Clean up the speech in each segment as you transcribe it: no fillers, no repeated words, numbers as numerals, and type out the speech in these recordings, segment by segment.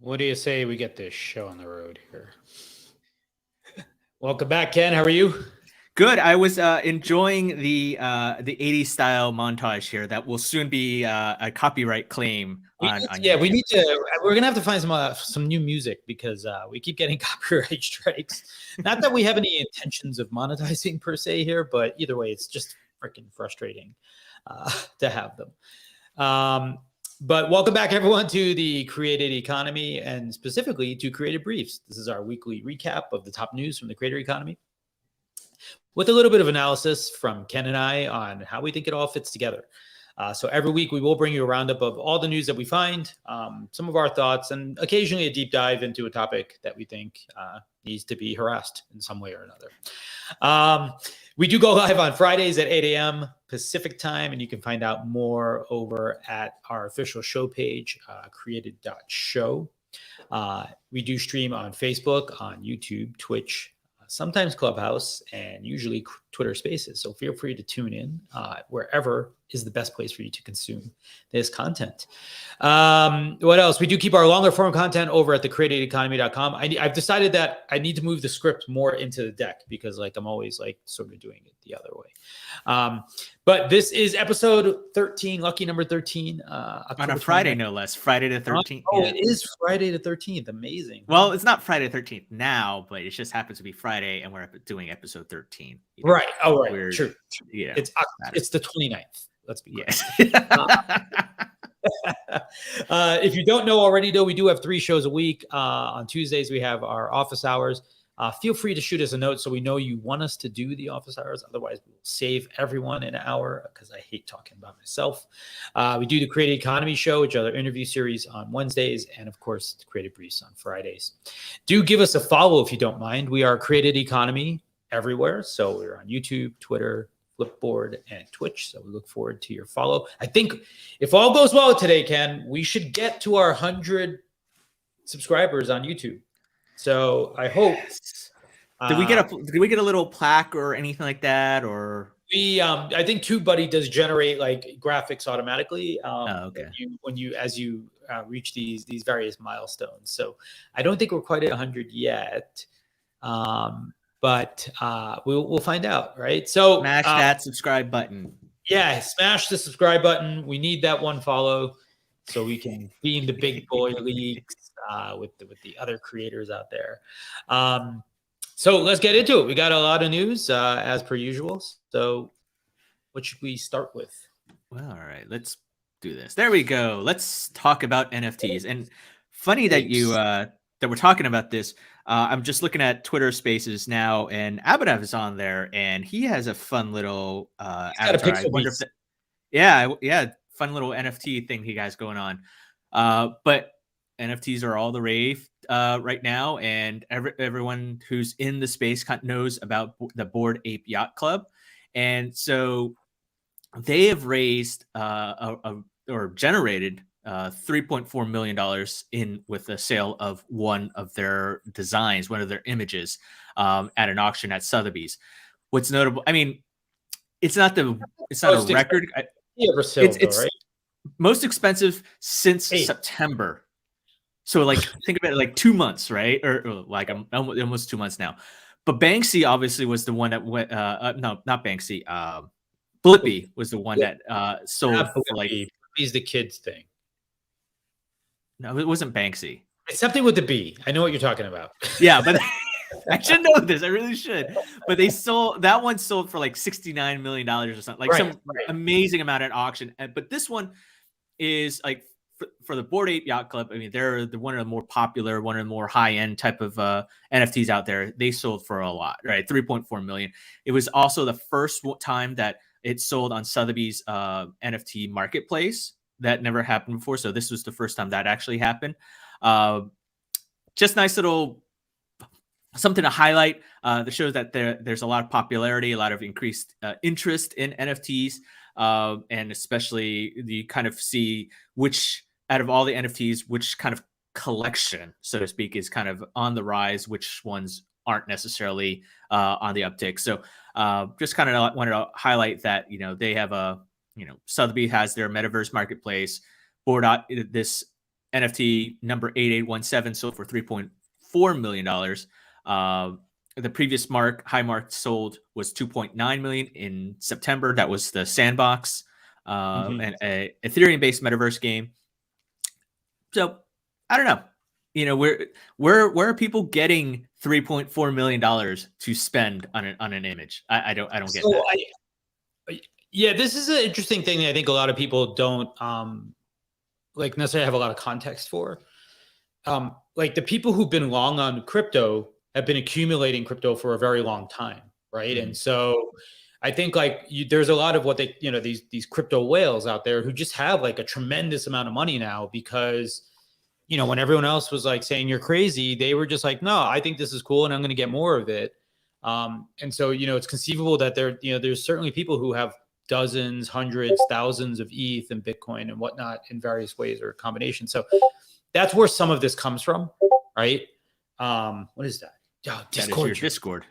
What do you say we get this show on the road here? Welcome back, Ken. How are you? Good. I was enjoying the 80s style montage here that will soon be a copyright claim on Yeah, YouTube. we need to. We're gonna have to find some new music because we keep getting copyright strikes. Not that we have any intentions of monetizing per se here, but either way, it's just freaking frustrating to have them. But welcome back, everyone, to the Created Economy and specifically to Creative Briefs. This is our weekly recap of the top news from the creator economy with a little bit of analysis from Ken and I on how we think it all fits together. So every week we will bring you a roundup of all the news that we find, some of our thoughts, and occasionally a deep dive into a topic that we think needs to be harassed in some way or another. We do go live on Fridays at 8 a.m. Pacific time, and you can find out more over at our official show page, created.show. We do stream on Facebook, on YouTube, Twitch, sometimes Clubhouse, and usually Twitter Spaces. So feel free to tune in wherever is the best place for you to consume this content. What else? We do keep our longer form content over at thecreatedeconomy.com. I've decided that I need to move the script more into the deck because I'm always sort of doing it the other way. But this is episode 13, lucky number 13. On a Friday, 29th. No less. Friday the 13th. Oh, yeah. It is Friday the 13th. Amazing. Well, it's not Friday the 13th now, but it just happens to be Friday, and we're doing episode 13. Right. Oh, right. True. Yeah. It's the 29th. Let's be yes. If you don't know already, though, we do have 3 shows a week. On Tuesdays, we have our office hours. Feel free to shoot us a note so we know you want us to do the office hours. Otherwise, we'll save everyone an hour because I hate talking about myself. We do the Creative Economy Show, which are our interview series on Wednesdays, and of course, the Creative Briefs on Fridays. Do give us a follow if you don't mind. We are Created Economy everywhere. So we're on YouTube, Twitter, Flipboard, and Twitch. So we look forward to your follow. I think if all goes well today, Ken, we should get to our 100 subscribers on YouTube. So I hope. Did we get a little plaque or anything like that, or I think TubeBuddy does generate graphics automatically. Okay. As you reach these various milestones. So I don't think we're quite at 100 yet. But we'll find out, right? So smash that subscribe button. Yeah, smash the subscribe button. We need that one follow so we can be in the big boy leagues with the other creators out there. So let's get into it. We got a lot of news as per usual. So what should we start with? Well, all right, let's do this. There we go. Let's talk about NFTs. And funny that that we're talking about this. I'm just looking at Twitter Spaces now, and Abhinav is on there, and he has a fun little avatar. I wonder if fun little NFT thing he got going on. But NFTs are all the rave right now, and everyone who's in the space knows about the Bored Ape Yacht Club, and so they have raised or generated $3.4 million with the sale of one of their designs, one of their images at an auction at Sotheby's. What's notable, I mean, it's not a record. It's right? Most expensive since September. So think about it 2 months, right? Or almost 2 months now. But Banksy obviously was the one that went, no, not Banksy. Blippi was the one that sold for He's the kids thing. No, it wasn't Banksy. It's something with the B. I know what you're talking about. Yeah, but I should know this. I really should. But that one sold for $69 million or something, some amazing amount at auction. But this one is for the Bored Ape Yacht Club. I mean, they're one of the more popular, one of the more high end type of NFTs out there. They sold for a lot, right? 3.4 million. It was also the first time that it sold on Sotheby's NFT marketplace. That never happened before. So this was the first time that actually happened. Just nice little something to highlight. That shows that there's a lot of popularity, a lot of increased interest in NFTs. And especially you kind of see which out of all the NFTs, which kind of collection, so to speak, is kind of on the rise, which ones aren't necessarily on the uptick. So just kind of wanted to highlight that, they have Sotheby has their Metaverse marketplace. This NFT number 8817 sold for $3.4 million. The previous high mark sold was 2.9 million in September. That was the Sandbox, and a Ethereum-based Metaverse game. So I don't know. Where are people getting $3.4 million to spend on an image? I don't get that. Yeah, this is an interesting thing that I think a lot of people don't necessarily have a lot of context for. Like the people who've been long on crypto have been accumulating crypto for a very long time, right? And so I think there's a lot of what they, these crypto whales out there who just have like a tremendous amount of money now because, when everyone else was like saying you're crazy, they were just like, no, I think this is cool and I'm going to get more of it. And so, it's conceivable that there's certainly people who have dozens, hundreds, thousands of ETH and Bitcoin and whatnot in various ways or combinations. So that's where some of this comes from, right? What is that? Oh, Discord. That is your Discord.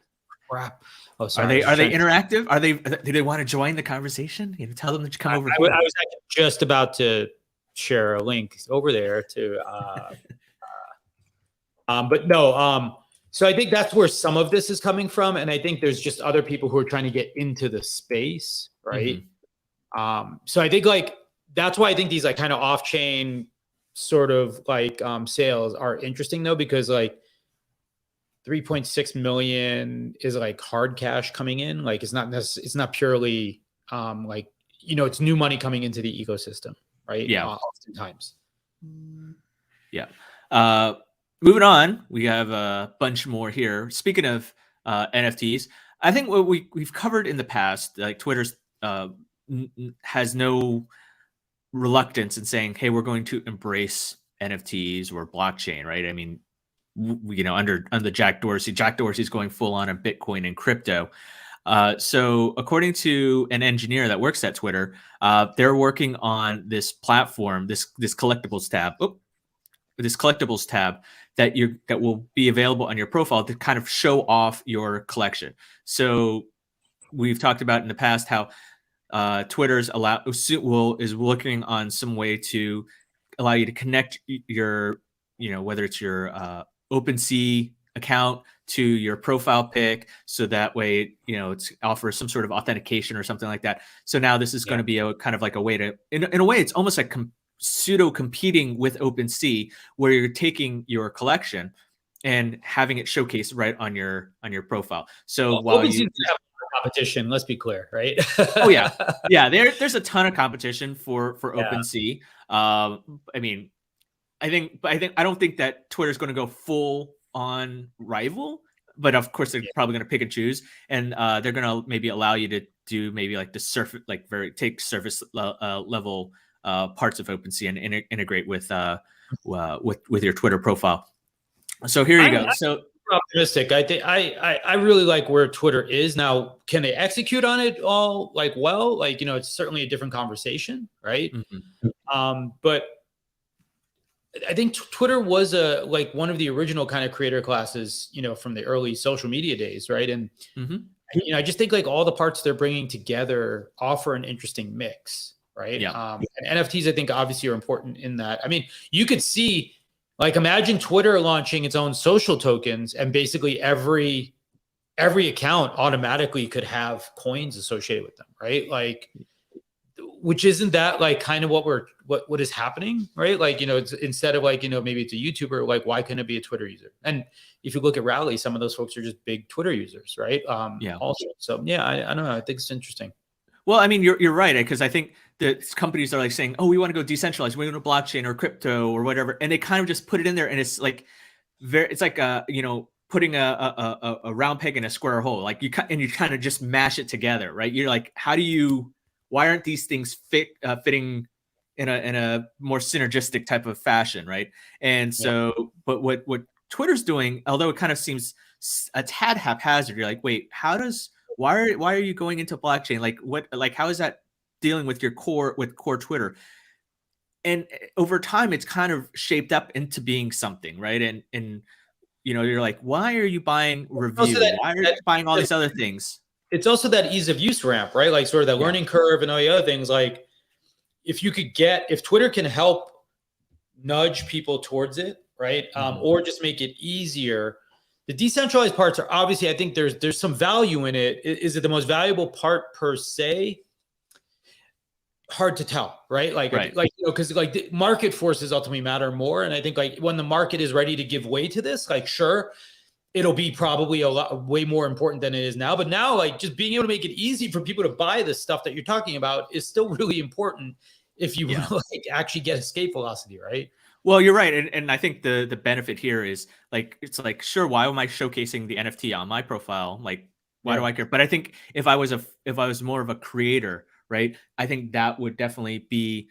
Crap. Oh, sorry. Are they interactive? Do they want to join the conversation? Tell them to come over. I was actually just about to share a link over there to, but no. So I think that's where some of this is coming from, and I think there's just other people who are trying to get into the space, right? So I think that's why I think these kind of off-chain sort of sales are interesting though, because 3.6 million is hard cash coming in. It's not purely it's new money coming into the ecosystem, right? Yeah. Oftentimes. Yeah. Moving on, we have a bunch more here. Speaking of NFTs, I think what we've covered in the past, Twitter's has no reluctance in saying, hey, we're going to embrace NFTs or blockchain, right? I mean, under Jack Dorsey's going full on Bitcoin and crypto. So according to an engineer that works at Twitter, they're working on this platform, this collectibles tab. This collectibles tab that will be available on your profile to kind of show off your collection. So we've talked about in the past how Twitter's is looking on some way to allow you to connect your, whether it's your OpenSea account to your profile pic, so that way it offers some sort of authentication or something like that. So now this is going to be a kind of like a way to, in a way, it's almost like pseudo competing with OpenSea, where you're taking your collection and having it showcased right on your profile. So while you have competition, let's be clear, right? Oh yeah, there's a ton of competition for OpenSea. I mean, I don't think that Twitter's going to go full on rival, but of course they're probably going to pick and choose, and they're going to maybe allow you to do maybe the surface, take surface level parts of OpenSea and integrate with your Twitter profile. So here you go. So optimistic. I think I really like where Twitter is now. Can they execute on it all well? It's certainly a different conversation, right? But I think Twitter was one of the original kind of creator classes, from the early social media days, right? And I just think all the parts they're bringing together offer an interesting mix, right? Yeah. And NFTs, I think, obviously are important in that. I mean, you could see, imagine Twitter launching its own social tokens, and basically every account automatically could have coins associated with them, right? Which isn't that kind of what is happening, right? It's instead of maybe it's a YouTuber, why couldn't it be a Twitter user? And if you look at Rally, some of those folks are just big Twitter users, right? Also, so yeah, I don't know. I think it's interesting. Well, I mean, you're right, because I think the companies are saying, oh, we want to go decentralized, we want to go blockchain or crypto or whatever, and they kind of just put it in there, and it's putting a round peg in a square hole, you kind of just mash it together, right? You're like, why aren't these things fitting in a more synergistic type of fashion, right? And so, but what Twitter's doing, although it kind of seems a tad haphazard, you're like, wait, why are you going into blockchain? How is that dealing with your core Twitter? And over time, it's kind of shaped up into being something, right? And you're like, why are you buying Review? Why are you buying all these other things? It's also that ease of use ramp, right? Sort of that learning curve and all the other things. If Twitter can help nudge people towards it, right? Or just make it easier. The decentralized parts are obviously, I think there's some value in it. Is it the most valuable part per se? Hard to tell, right? Like, because like the market forces ultimately matter more. And I think like when the market is ready to give way to this, like, sure, it'll be probably a lot way more important than it is now. But now, like, just being able to make it easy for people to buy the stuff that you're talking about is still really important if you want to like actually get escape velocity, right? Well, you're right, and I think the benefit here is like, it's like, sure, why am I showcasing the NFT on my profile? Like, why do I care? But I think if I was more of a creator, right, I think that would definitely be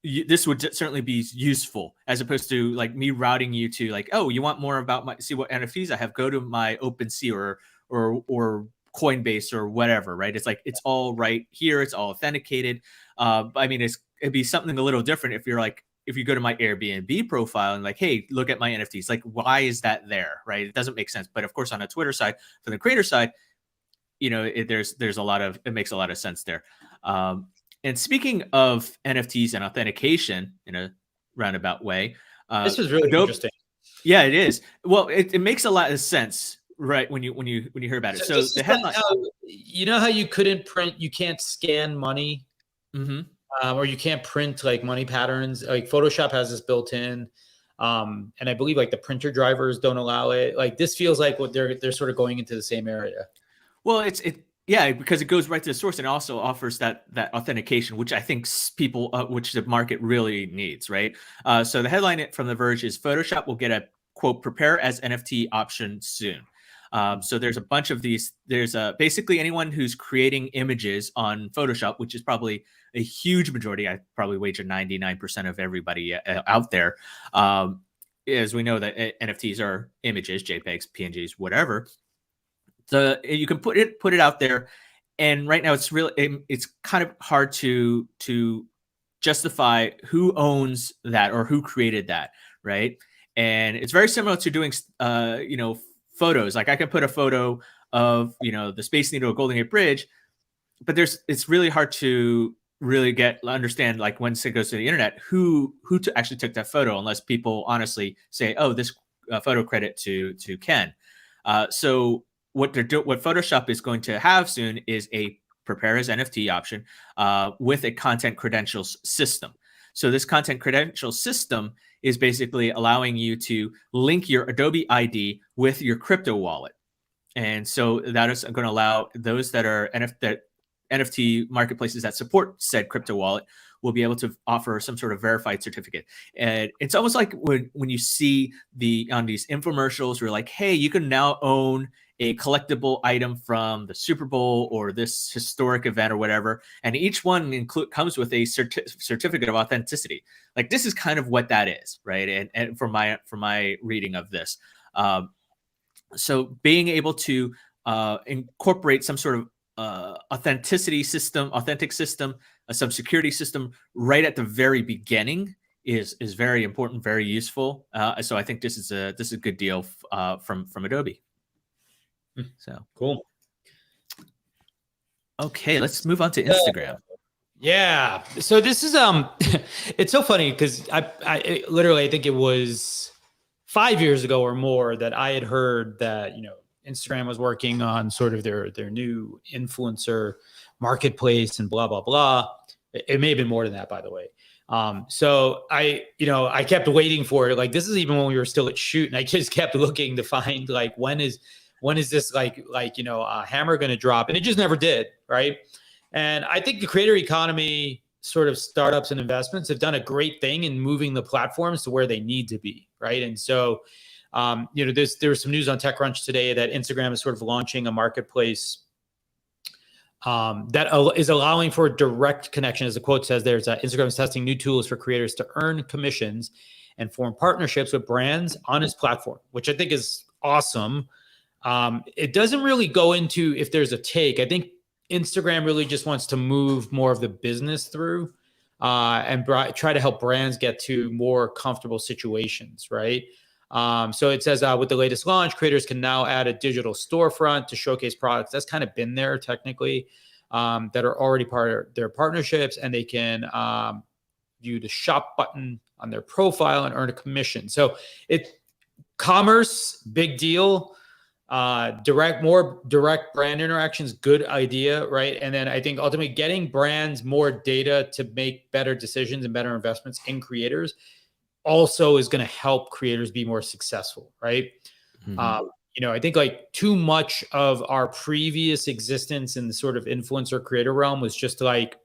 this would certainly be useful, as opposed to like me routing you to like, oh, you want more about see what NFTs I have, go to my OpenSea or Coinbase or whatever, right? It's like, it's all right here, it's all authenticated. I mean, it'd be something a little different if you're like, if you go to my Airbnb profile and like, hey, look at my NFTs, like, why is that there, right? It doesn't make sense. But of course, on a Twitter side, for the creator side, you know, there's a lot of, it makes a lot of sense there. And speaking of NFTs and authentication in a roundabout way, this is really interesting. Yeah, it is. Well, it makes a lot of sense, right, when you hear about it. So the headline, you know how you can't scan money. Or you can't print like money patterns. Like Photoshop has this built in, and I believe like the printer drivers don't allow it. Like this feels like what they're sort of going into the same area. Well, yeah, because it goes right to the source and also offers that authentication, which I think people, which the market really needs, right? So the headline from The Verge is Photoshop will get a quote prepare as NFT option soon. So there's a bunch of these. There's basically anyone who's creating images on Photoshop, which is probably a huge majority. I probably wager 99% of everybody out there. As we know that NFTs are images, JPEGs, PNGs, whatever. You can put it out there, and right now it's kind of hard to justify who owns that or who created that, right? And it's very similar to doing photos. Like I can put a photo of, the Space Needle or Golden Gate Bridge, but it's really hard to really understand, like, once it goes to the internet, who actually took that photo, unless people honestly say, oh, this photo credit to Ken. So what Photoshop is going to have soon is a prepare as NFT option with a content credentials system. So this content credentials system is basically allowing you to link your Adobe ID with your crypto wallet. And so that is going to allow those that are NFT marketplaces that support said crypto wallet will be able to offer some sort of verified certificate. And it's almost like when you see on these infomercials, where like, hey, you can now own a collectible item from the Super Bowl or this historic event or whatever, and each one comes with a certificate of authenticity. Like, this is kind of what that is, right? And for my reading of this, so being able to incorporate some sort of authentic system, some security system right at the very beginning is very important, very useful. So I think this is a good deal from Adobe. So cool. Okay, let's move on to Instagram. Yeah. So this is it's so funny because I literally, I think it was 5 years ago or more that I had heard that, Instagram was working on sort of their new influencer marketplace and blah, blah, blah. It may have been more than that, by the way. So I kept waiting for it. Like, this is even when we were still at Shoot, and I just kept looking to find like, when is this hammer going to drop? And it just never did. Right. And I think the creator economy sort of startups and investments have done a great thing in moving the platforms to where they need to be. Right. And so, there was some news on TechCrunch today that Instagram is sort of launching a marketplace that is allowing for direct connection. As the quote says, Instagram is testing new tools for creators to earn commissions and form partnerships with brands on its platform, which I think is awesome. It doesn't really go into if there's a take. I think Instagram really just wants to move more of the business through and try to help brands get to more comfortable situations, right? So it says with the latest launch, creators can now add a digital storefront to showcase products that's kind of been there technically that are already part of their partnerships, and they can view the shop button on their profile and earn a commission. So commerce, big deal. More direct brand interactions, good idea, right? And then I think ultimately getting brands more data to make better decisions and better investments in creators also is going to help creators be more successful, right? I think like too much of our previous existence in the sort of influencer creator realm was just like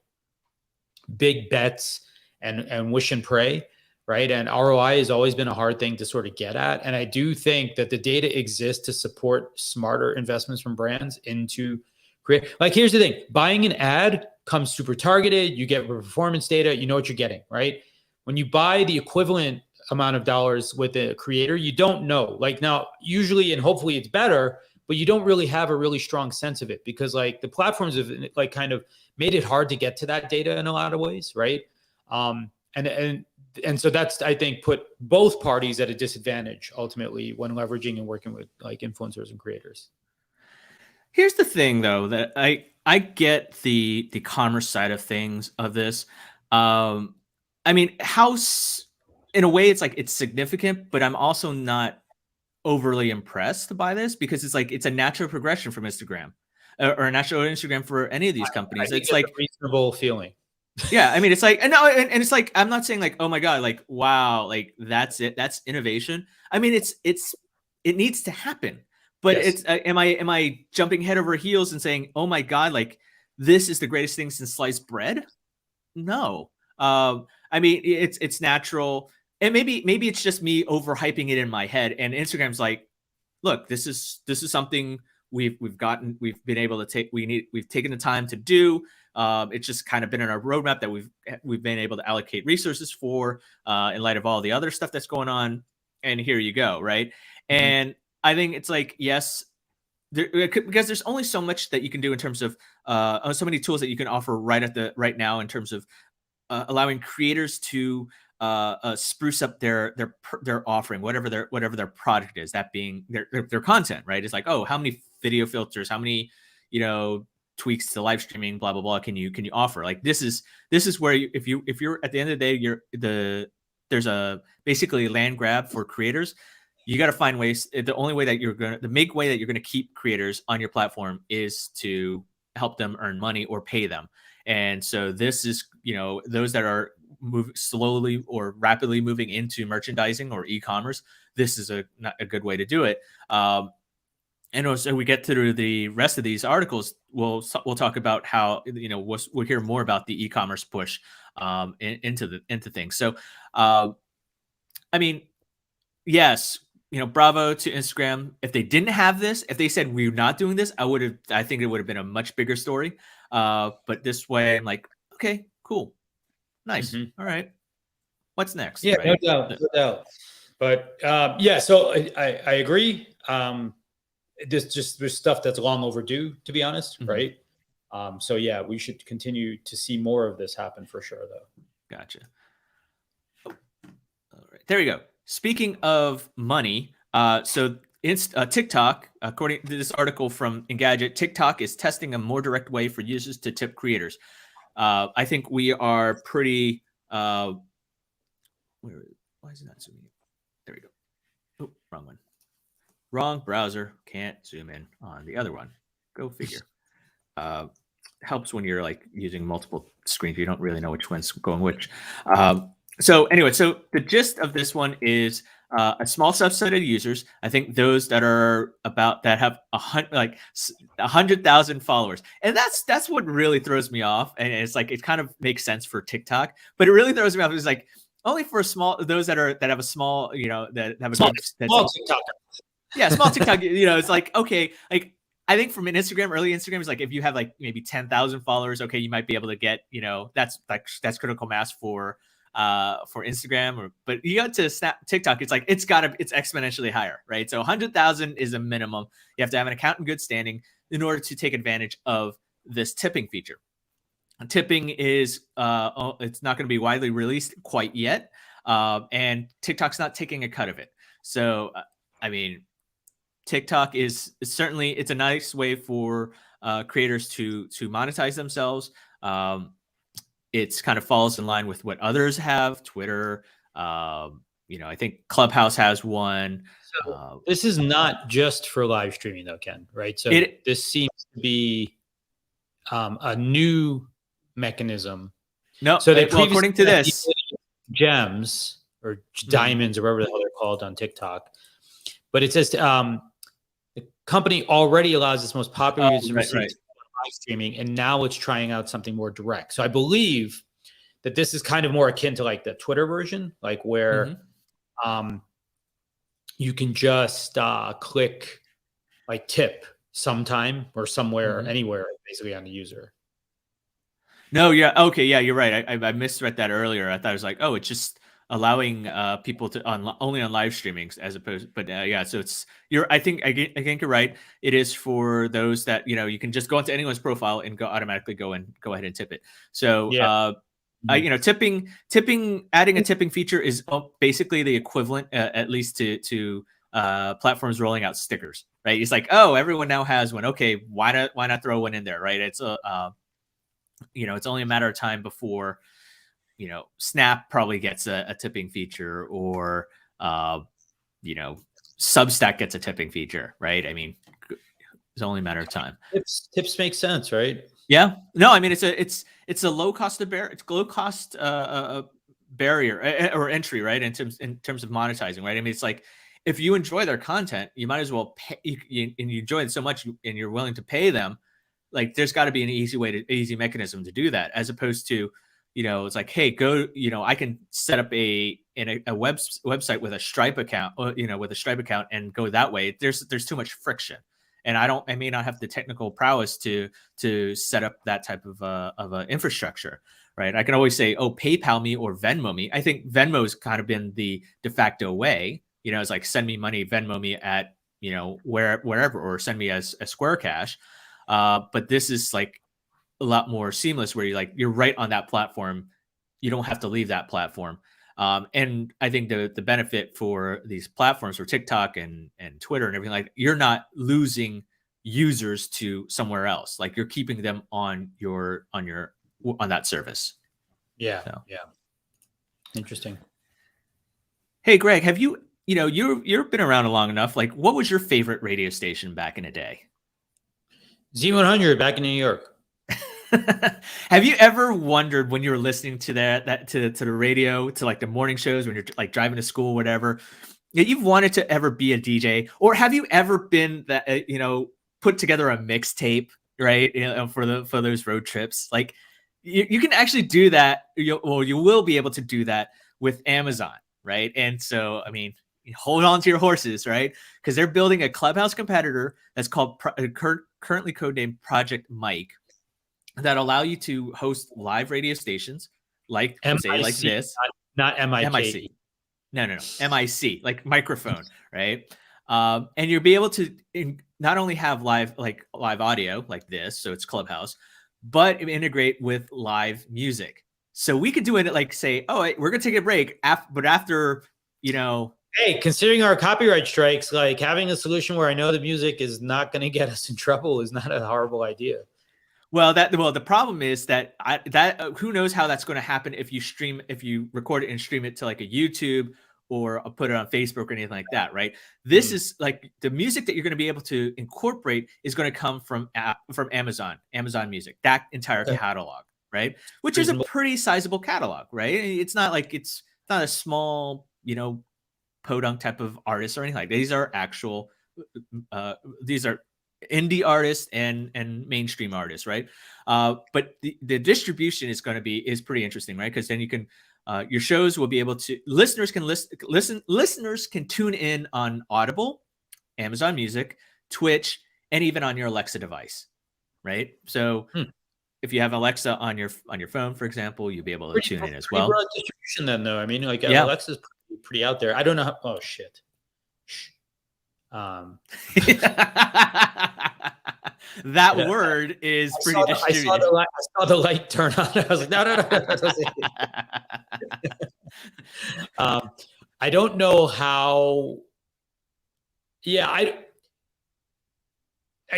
big bets and wish and pray, right? And ROI has always been a hard thing to sort of get at. And I do think that the data exists to support smarter investments from brands into create. Like, here's the thing, buying an ad comes super targeted. You get performance data, you know what you're getting, right? When you buy the equivalent amount of dollars with a creator, you don't know. Like now, usually, and hopefully it's better, but you don't really have a really strong sense of it because like the platforms have like kind of made it hard to get to that data in a lot of ways, right? And so that's, I think, put both parties at a disadvantage ultimately when leveraging and working with like influencers and creators. Here's the thing, though, that I get the commerce side of things of this. I mean, in a way, it's like it's significant, but I'm also not overly impressed by this because it's like it's a natural progression from Instagram or a natural Instagram for any of these companies. It's like a reasonable feeling. Yeah, I mean, it's like, and it's like, I'm not saying like, oh my God, like, wow, like that's it, that's innovation. I mean, it needs to happen, but yes. Am I jumping head over heels and saying, oh my God, like this is the greatest thing since sliced bread? No. I mean, it's natural. And maybe it's just me overhyping it in my head. And Instagram's like, look, this is something we've been able to take. We've taken the time to do. It's just kind of been in our roadmap that we've been able to allocate resources for in light of all the other stuff that's going on. And here you go, right? Mm-hmm. And I think it's like, yes, because there's only so much that you can do in terms of so many tools that you can offer right now in terms of allowing creators to spruce up their offering, whatever their product is, that being their content, right? It's like, oh, how many video filters, how many, tweaks to live streaming, blah, blah, blah, can you offer? Like this is where if you're at the end of the day, there's a basically land grab for creators. You got to find ways. The only way that the make way that you're going to keep creators on your platform is to help them earn money or pay them. And so this is, those that are slowly or rapidly moving into merchandising or e-commerce, this is a good way to do it. And also we get through the rest of these articles, we'll talk about how, we'll hear more about the e-commerce push into things. So, I mean, yes, bravo to Instagram. If they didn't have this, if they said we're not doing this, I think it would have been a much bigger story. But this way, I'm like, okay, cool, nice, all right. What's next? Yeah, right? no doubt. But yeah, so I agree. There's stuff that's long overdue, to be honest, right? So yeah, we should continue to see more of this happen for sure, though. Gotcha. Oh, all right, there you go. Speaking of money, so TikTok, according to this article from Engadget, TikTok is testing a more direct way for users to tip creators. I think we are pretty. Why is it not zooming in? There we go. Oh, wrong one. Wrong browser. Can't zoom in on the other one. Go figure. Helps when you're like using multiple screens. You don't really know which one's going which. So anyway, so the gist of this one is a small subset of users. I think those that have 100,000 followers, and that's what really throws me off. And it's like it kind of makes sense for TikTok, but it really throws me off. It's like only for those that have a small, that have a small TikTok. Yeah, small TikTok. It's like okay, like. I think from an early Instagram is like if you have like maybe 10,000 followers, okay, you might be able to get, that's critical mass for Instagram, but you got to TikTok, it's like it's exponentially higher, right? So 100,000 is a minimum. You have to have an account in good standing in order to take advantage of this tipping feature. Tipping is it's not going to be widely released quite yet, and TikTok's not taking a cut of it. So I mean, TikTok is certainly, it's a nice way for creators to monetize themselves. It's kind of falls in line with what others have, Twitter, You know, I think Clubhouse has one. So this is not just for live streaming though, Ken, right? So this seems to be a new mechanism. No, so they well, according to this, gems or diamonds or whatever the hell they're called on TikTok, but it says the company already allows its most popular users to receive live streaming, and now it's trying out something more direct. So I believe that this is kind of more akin to like the Twitter version, like where you can just click like tip sometime or somewhere, anywhere, basically on the user. No, yeah, okay, yeah, you're right. I misread that earlier. I thought it was like, oh, it's just allowing people to only on live streamings as opposed, but yeah, so it's I think you're right. It is for those that, you know, you can just go into anyone's profile and automatically go ahead and tip it. So you know, adding a tipping feature is basically the equivalent, at least to platforms rolling out stickers, right? It's like, oh, everyone now has one. Okay, why not throw one in there, right? It's you know, it's only a matter of time before, you know, Snap probably gets a tipping feature, or you know, Substack gets a tipping feature, right? I mean, it's only a matter of time. Tips make sense, right? Yeah. No, I mean, it's a low cost barrier or entry, right? In terms of monetizing, right? I mean, it's like, if you enjoy their content, you might as well pay, and you enjoy it so much and you're willing to pay them. Like, there's got to be an easy mechanism to do that, as opposed to, you know, it's like, hey, go, you know, I can set up a website with a Stripe account, you know, with a Stripe account and go that way. There's too much friction, and I may not have the technical prowess to set up that type of a infrastructure, right? I can always say, oh, PayPal me or Venmo me. I think Venmo's kind of been the de facto way. You know, it's like, send me money, Venmo me at, you know, wherever, or send me as a Square Cash. But this is like a lot more seamless, where you're right on that platform. You don't have to leave that platform. And I think the benefit for these platforms, for TikTok and Twitter and everything, like, you're not losing users to somewhere else. Like, you're keeping them on that service. Yeah. So. Yeah. Interesting. Hey, Greg, have you've been around long enough. Like, what was your favorite radio station back in the day? Z100 back in New York. Have you ever wondered, when you were listening to the radio, to like the morning shows, when you're like driving to school, whatever, that you've wanted to ever be a DJ? Or have you ever been that, you know, put together a mixtape, right? You know, for those road trips? Like, you can actually do that. You will be able to do that with Amazon, right? And so, I mean, hold on to your horses, right? Because they're building a Clubhouse competitor that's called currently codenamed Project Mike, that allow you to host live radio stations, like MIC, say like this, not MIC. No, MIC, like microphone, right? And you'll be able to not only have live audio like this, so it's Clubhouse, but integrate with live music. So we could do it like, say, oh, we're gonna take a break, but after, you know. Hey, considering our copyright strikes, like, having a solution where I know the music is not going to get us in trouble is not a horrible idea. Well, the problem is that who knows how that's going to happen if you record it and stream it to like a YouTube, or put it on Facebook or anything like that, right? This is like, the music that you're going to be able to incorporate is going to come from Amazon Music, that entire catalog, right? Which is a pretty sizable catalog, right? It's not a small, you know, podunk type of artists or anything like that. These are actual, these are indie artists and mainstream artists, right? But the distribution is pretty interesting, right? Because then you can, your shows will be able to, listeners can tune in on Audible, Amazon Music, Twitch, and even on your Alexa device, right? So if you have Alexa on your phone, for example, you'll be able to tune in as well. Broad distribution then, though. I mean, like, Alexa's pretty out there. I don't know how. Oh shit. That word is pretty distributed. I saw the light turn on. I was like, no. I don't know how. Yeah, I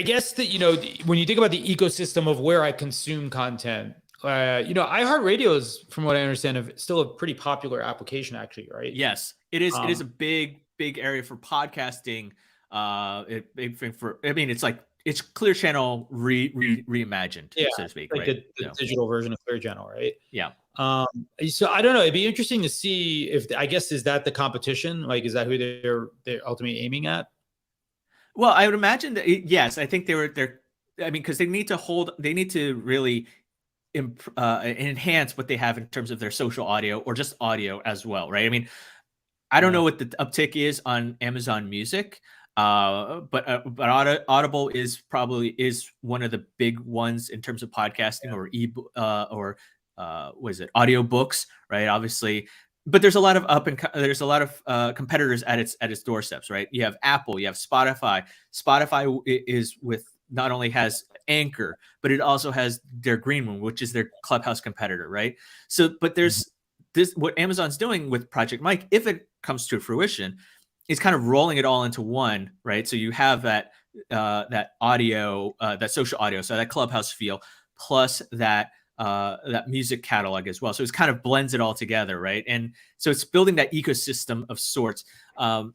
guess that, you know, when you think about the ecosystem of where I consume content, iHeartRadio is, from what I understand, still a pretty popular application, actually, right? Yes, it is. It is a big area for podcasting. It's Clear Channel reimagined, Yeah, so to speak, like right? the digital version of Clear Channel, right? Yeah. So I don't know. It'd be interesting to see if, I guess, is that the competition? Like, is that who they're ultimately aiming at? Well, I would imagine that yes. I think they're. I mean, because they need to really enhance what they have in terms of their social audio or just audio as well, right? I mean, I don't know what the uptick is on Amazon Music, but Audible is one of the big ones in terms of podcasting or what is it, audiobooks, right? Obviously, but there's a lot of competitors at its doorsteps, right? You have Apple, you have Spotify. Spotify is with not only has Anchor, but it also has their Green Room, which is their Clubhouse competitor, right? So, but there's what Amazon's doing with Project Mike, if it comes to fruition, is kind of rolling it all into one, right? So you have that audio, that social audio, so that Clubhouse feel, plus that music catalog as well. So it kind of blends it all together, right? And so it's building that ecosystem of sorts. Can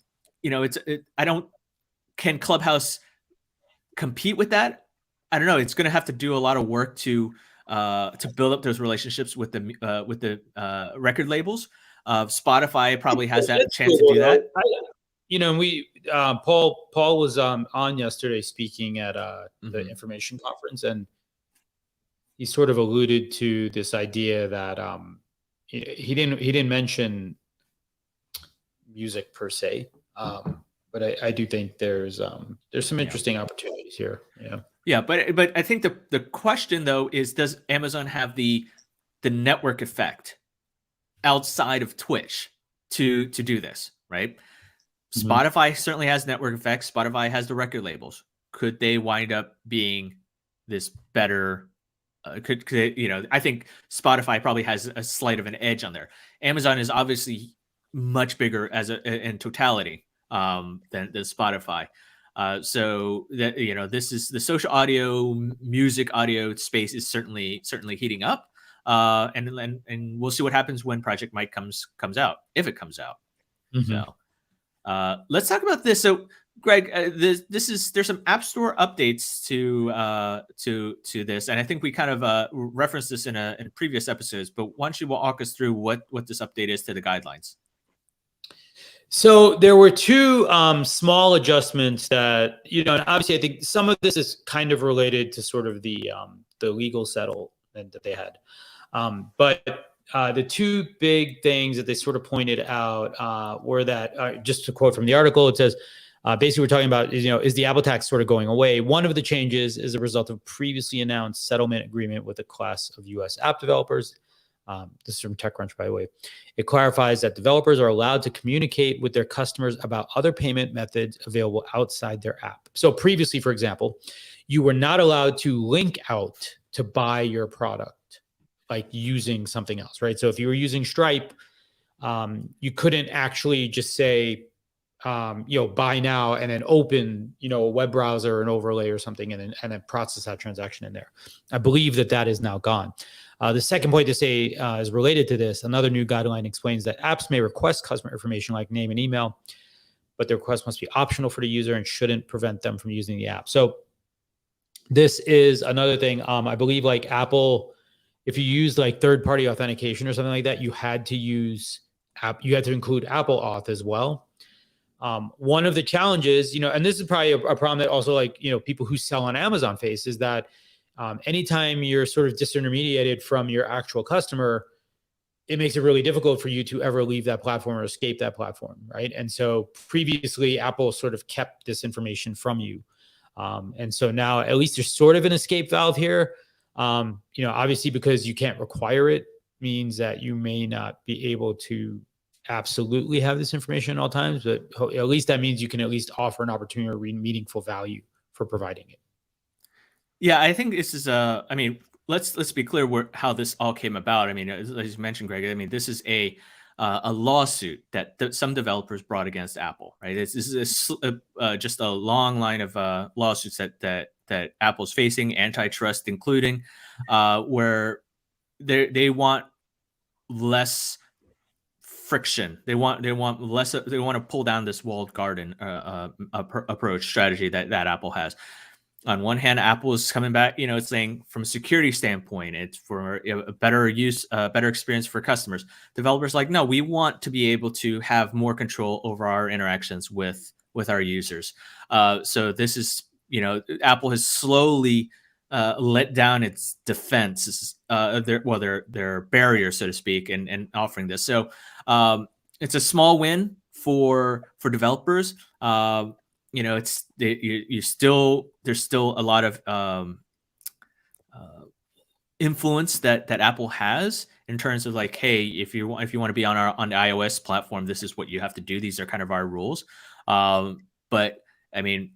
Clubhouse compete with that? I don't know. It's going to have to do a lot of work to build up those relationships with the record labels. Spotify probably has that chance to do that. Paul was on yesterday speaking at the information conference, and he sort of alluded to this idea that he didn't mention music per se, but I do think there's some interesting opportunities here. Yeah, but I think the question though is, does Amazon have the network effect outside of Twitch to do this, right? Spotify certainly has network effects. Spotify has the record labels. Could they wind up being this better? I think Spotify probably has a slight of an edge on there. Amazon is obviously much bigger in totality than Spotify. So that this is the social audio, music audio space is certainly heating up. And we'll see what happens when Project Mike comes out, if it comes out. So let's talk about this. So Greg, there's some App Store updates to this, and I think we kind of referenced this in previous episodes. But why don't you walk us through what this update is to the guidelines? So there were two small adjustments that, and obviously I think some of this is kind of related to sort of the legal settlement that they had. But the two big things that they sort of pointed out were that, just to quote from the article, it says, basically we're talking about, is the Apple tax sort of going away? One of the changes is a result of previously announced settlement agreement with a class of U.S. app developers. This is from TechCrunch, by the way. It clarifies that developers are allowed to communicate with their customers about other payment methods available outside their app. So previously, for example, you were not allowed to link out to buy your product, like using something else, right? So if you were using Stripe, you couldn't actually just say, buy now and then open, a web browser or an overlay or something and then process that transaction in there. I believe that is now gone. The second point to say is related to this. Another new guideline explains that apps may request customer information like name and email, but the request must be optional for the user and shouldn't prevent them from using the app. So this is another thing. I believe like Apple, if you use like third-party authentication or something like that, you had to include Apple Auth as well. One of the challenges, and this is probably a problem that also like, people who sell on Amazon face, is that anytime you're sort of disintermediated from your actual customer, it makes it really difficult for you to ever leave that platform or escape that platform, right? And so previously, Apple sort of kept this information from you. And so now at least there's sort of an escape valve here. Obviously, because you can't require it, means that you may not be able to absolutely have this information at all times, but at least that means you can at least offer an opportunity or meaningful value for providing it. Yeah, I think this is let's be clear how this all came about. I mean, as you mentioned, Greg, this is a lawsuit that some developers brought against Apple, right? This is just a long line of lawsuits that Apple's facing, antitrust including, where they want less friction. They want less. They want to pull down this walled garden approach strategy that Apple has. On one hand, Apple is coming back, it's saying from a security standpoint, it's for a better experience for customers. Developers like, no, we want to be able to have more control over our interactions with our users. So this is, Apple has slowly let down its defense, their barrier, so to speak, and offering this. So it's a small win for developers. It's there's still a lot of influence that Apple has in terms of like, hey, if you want to be on the iOS platform, this is what you have to do. These are kind of our rules. But I mean,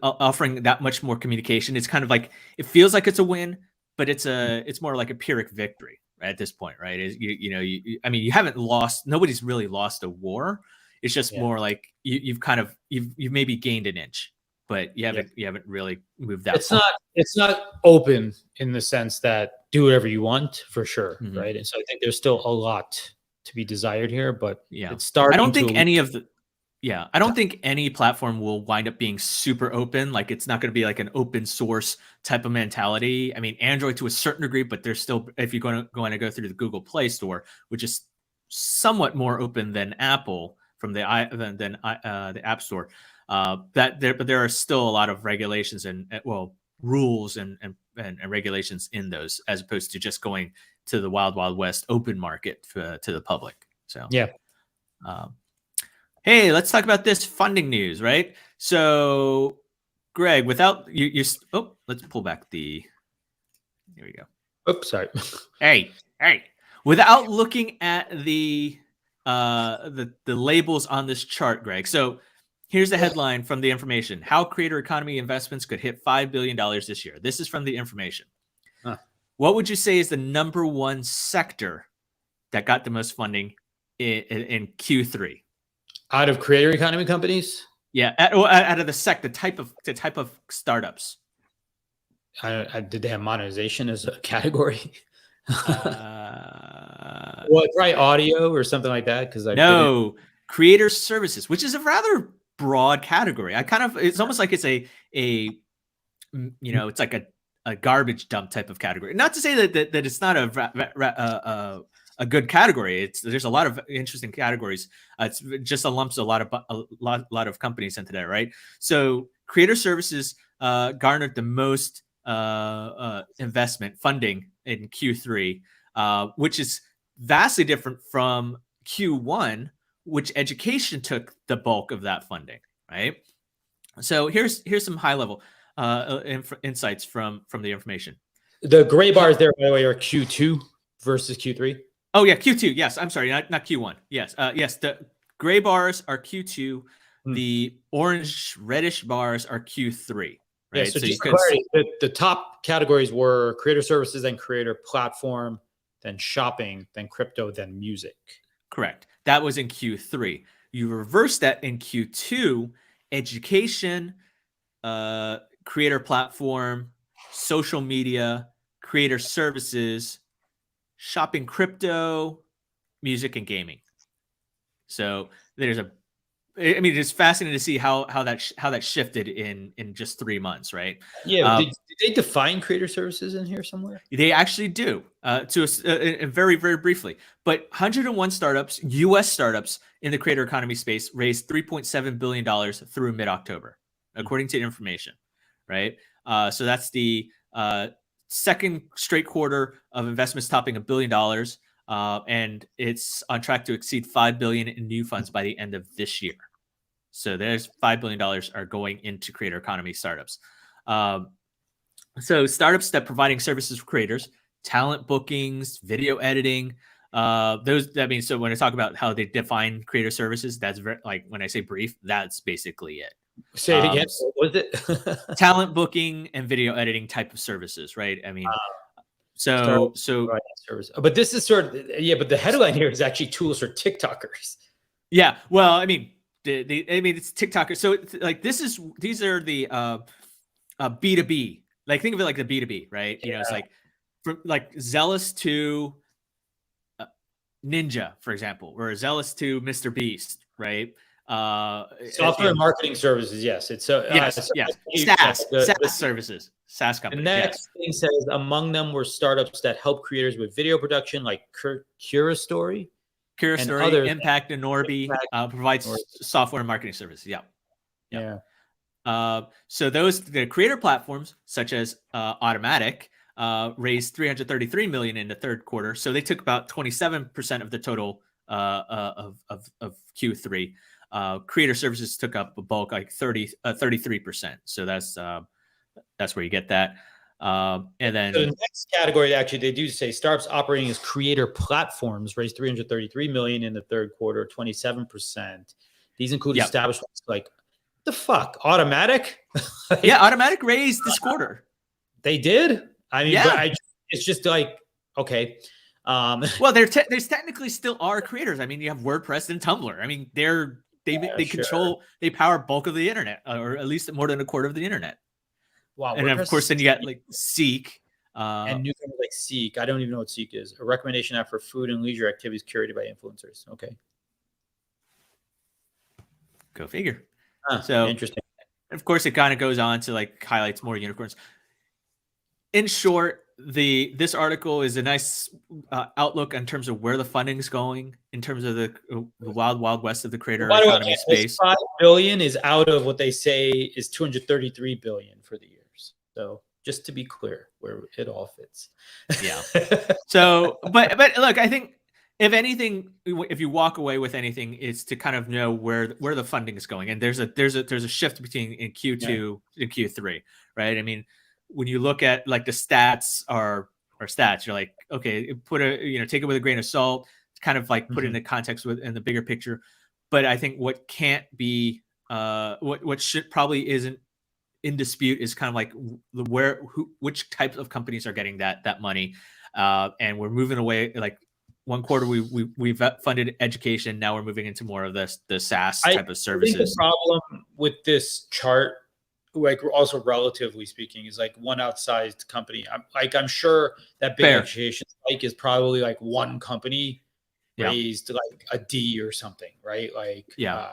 offering that much more communication, it's kind of like, it feels like it's a win, but it's more like a Pyrrhic victory, right, at this point, right? You haven't lost. Nobody's really lost a war. It's just more like you've maybe gained an inch, but you haven't really moved that. It's not open in the sense that do whatever you want, for sure, right? And so I think there's still a lot to be desired here, but it's starting. I don't think I don't think any platform will wind up being super open. Like, it's not going to be like an open source type of mentality. I mean, Android to a certain degree, but there's still, if you're going to go through the Google Play Store, which is somewhat more open than Apple from the App Store, but there are still a lot of regulations and rules and regulations in those, as opposed to just going to the wild west open market to the public. So hey, let's talk about this funding news, right? So, Greg, without let's pull back here we go. Oops, sorry. Hey, without looking at the labels on this chart, Greg. So here's the headline from the information: How creator economy investments could hit $5 billion this year. This is from the information. What would you say is the number one sector that got the most funding in Q3? Out of creator economy companies? Yeah, out of the type of startups. Did they have monetization as a category? Well, probably audio or something like that. Because creator services, which is a rather broad category. It's almost like it's it's like a garbage dump type of category. Not to say that it's not a good category. There's a lot of interesting categories. It's just lumps a lot of companies into that, right? So creator services garnered the most investment funding in Q3, which is vastly different from Q1, which education took the bulk of that funding, right? So here's some high level insights from the information. The gray bars there, by the way, are Q2 versus Q3. Oh yeah, Q2. Yes, I'm sorry, not Q1. Yes, yes. The gray bars are Q2. The orange reddish bars are Q3. Right. Yeah, so just clarity, the top categories were creator services, then creator platform, then shopping, then crypto, then music. Correct. That was in Q3. You reverse that in Q2: education, creator platform, social media, creator services, shopping, crypto, music, and gaming. So it's fascinating to see how that shifted in just 3 months, right? Yeah. Did they define creator services in here somewhere? They actually do, very, very briefly. But 101 startups, U.S. startups in the creator economy space, raised $3.7 billion through mid-October, according to information, right? So that's the second straight quarter of investments topping $1 billion, and it's on track to exceed $5 billion in new funds by the end of this year. So there's $5 billion are going into creator economy startups. So startups that providing services for creators, talent bookings, video editing, so when I talk about how they define creator services, that's like when I say brief, that's basically it. Say it again. What was it? Talent booking and video editing type of services, right? I mean, so but this is sort of, but the headline here is actually tools for TikTokers. Yeah, well, I mean, it's TikTokers. So it's like these are the B2B Like think of it like the B2B, right? You know, it's like from like Zealous to Ninja, for example, or Zealous to Mr. Beast, right? Software and marketing services. Yes, it's yes. SaaS services, SaaS The companies. next thing says among them were startups that help creators with video production, like Curastory. Curastory, Impact, and Norby provides software and marketing services. Yeah. So the creator platforms such as Automatic raised $333 million in the third quarter. So they took about 27% of the total of Q3. Creator services took up a bulk, like 33%. So that's where you get that. And then so the next category, actually, they do say startups operating as creator platforms raised $333 million in the third quarter, 27%. These include establishments like the fuck Automatic. Automatic raised this quarter. They did. I mean, but it's just like okay. Well, there's technically still are creators. I mean, you have WordPress and Tumblr. I mean, they control, they power bulk of the internet, or at least more than a quarter of the internet. Wow. And of course, then you got like Seek. And new things like Seek. I don't even know what Seek is. A recommendation app for food and leisure activities curated by influencers. Okay. Go figure. So interesting. Of course, it kind of goes on to like highlights more unicorns. In short, this article is a nice outlook in terms of where the funding is going, in terms of the wild west of the creator economy space. $5 billion is out of what they say is $233 billion for the years. So just to be clear, where it all fits. Yeah. So, but look, I think if anything, if you walk away with anything, it's to kind of know where the funding is going. And there's a shift between in Q2 and Q3, right? I mean, when you look at like the stats are stats, you're like, okay, take it with a grain of salt, kind of like put it in the context in the bigger picture. But I think what can't be, what should probably isn't in dispute is kind of like which types of companies are getting that money. And we're moving away, like one quarter we've funded education. Now we're moving into more of the SaaS type of services. I think the problem with this chart, like also relatively speaking, is like one outsized company. I'm sure that big education spike is probably like one company raised like a D or something, right? Like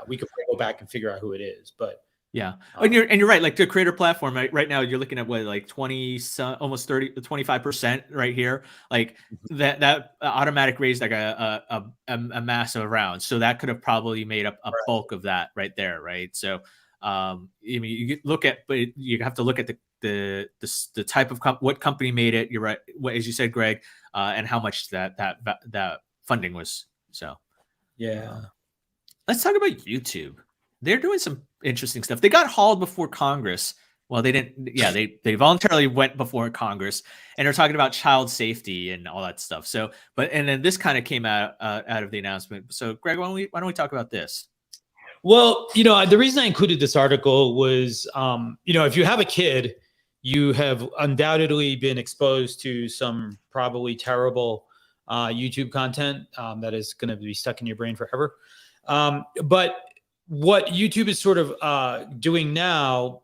we could probably go back and figure out who it is, but and you're right. Like the creator platform right now, you're looking at what, like almost 25% right here. Like that Automatic raised like a massive round, so that could have probably made up a bulk of that right there, right? So I mean, you look at, but you have to look at the type of what company made it. You're right, as you said, Greg, and how much that funding was. So let's talk about YouTube. They're doing some interesting stuff. They got hauled before Congress. Well, they didn't. Yeah, they voluntarily went before Congress, and they're talking about child safety and all that stuff. So, and then this kind of came out of the announcement. So, Greg, why don't we talk about this? Well, the reason I included this article was, if you have a kid, you have undoubtedly been exposed to some probably terrible YouTube content that is going to be stuck in your brain forever. But what YouTube is sort of doing now.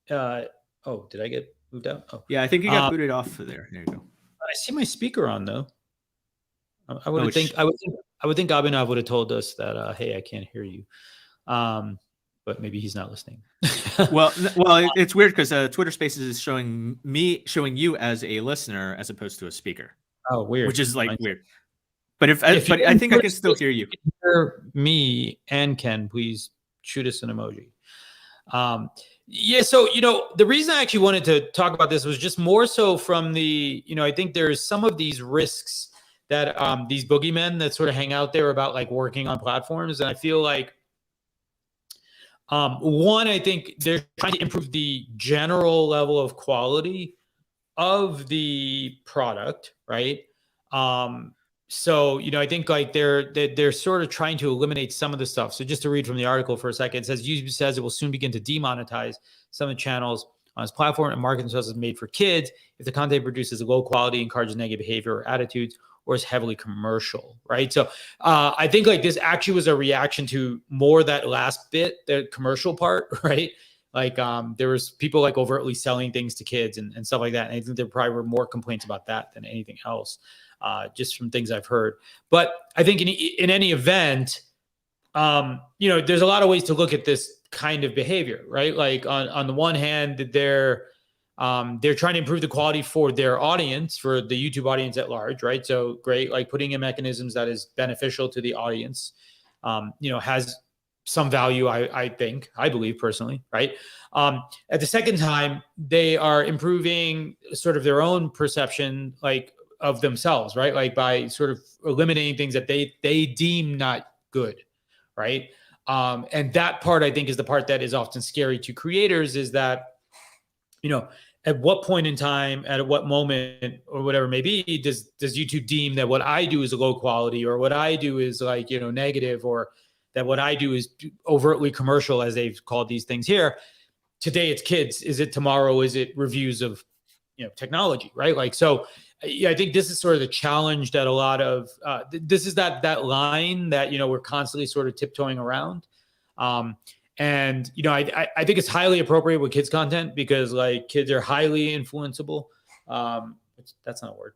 Did I get moved out? Oh, yeah, I think you got booted off of there. There you go. I see my speaker on though. I would think Abhinav would have told us that, hey, I can't hear you. But maybe he's not listening. well, it's weird because Twitter Spaces is showing you as a listener as opposed to a speaker. Oh, weird. Which is like weird. But I think I can still hear you. Hear me and Ken, please shoot us an emoji. So the reason I actually wanted to talk about this was just more so from the, I think there's some of these risks that these boogeymen that sort of hang out there about like working on platforms, and I feel like one, I think they're trying to improve the general level of quality of the product, right? So, I think like they're sort of trying to eliminate some of the stuff. So just to read from the article for a second, it says YouTube says it will soon begin to demonetize some of the channels on its platform and market themselves as made for kids if the content produces low quality, encourages negative behavior or attitudes, or is heavily commercial, right? So I think like this actually was a reaction to more that last bit, the commercial part, right? Like there was people like overtly selling things to kids and stuff like that. And I think there probably were more complaints about that than anything else, just from things I've heard. But I think in any event, there's a lot of ways to look at this kind of behavior, right? Like on the one hand, they're trying to improve the quality for their audience, for the YouTube audience at large, right? So great, like putting in mechanisms that is beneficial to the audience, has some value, I believe personally, right? At the second time, they are improving sort of their own perception, like of themselves, right? Like by sort of eliminating things that they deem not good, right? And that part, I think, is the part that is often scary to creators, is that, at what point in time, at what moment, or whatever it may be, does YouTube deem that what I do is low quality, or what I do is like, negative, or that what I do is overtly commercial, as they've called these things here. Today it's kids. Is it tomorrow? Is it reviews of, technology, right? Like, so yeah, I think this is sort of the challenge that a lot of, this is that line that, we're constantly sort of tiptoeing around. And, I think it's highly appropriate with kids content, because like kids are highly influenceable. That's not a word.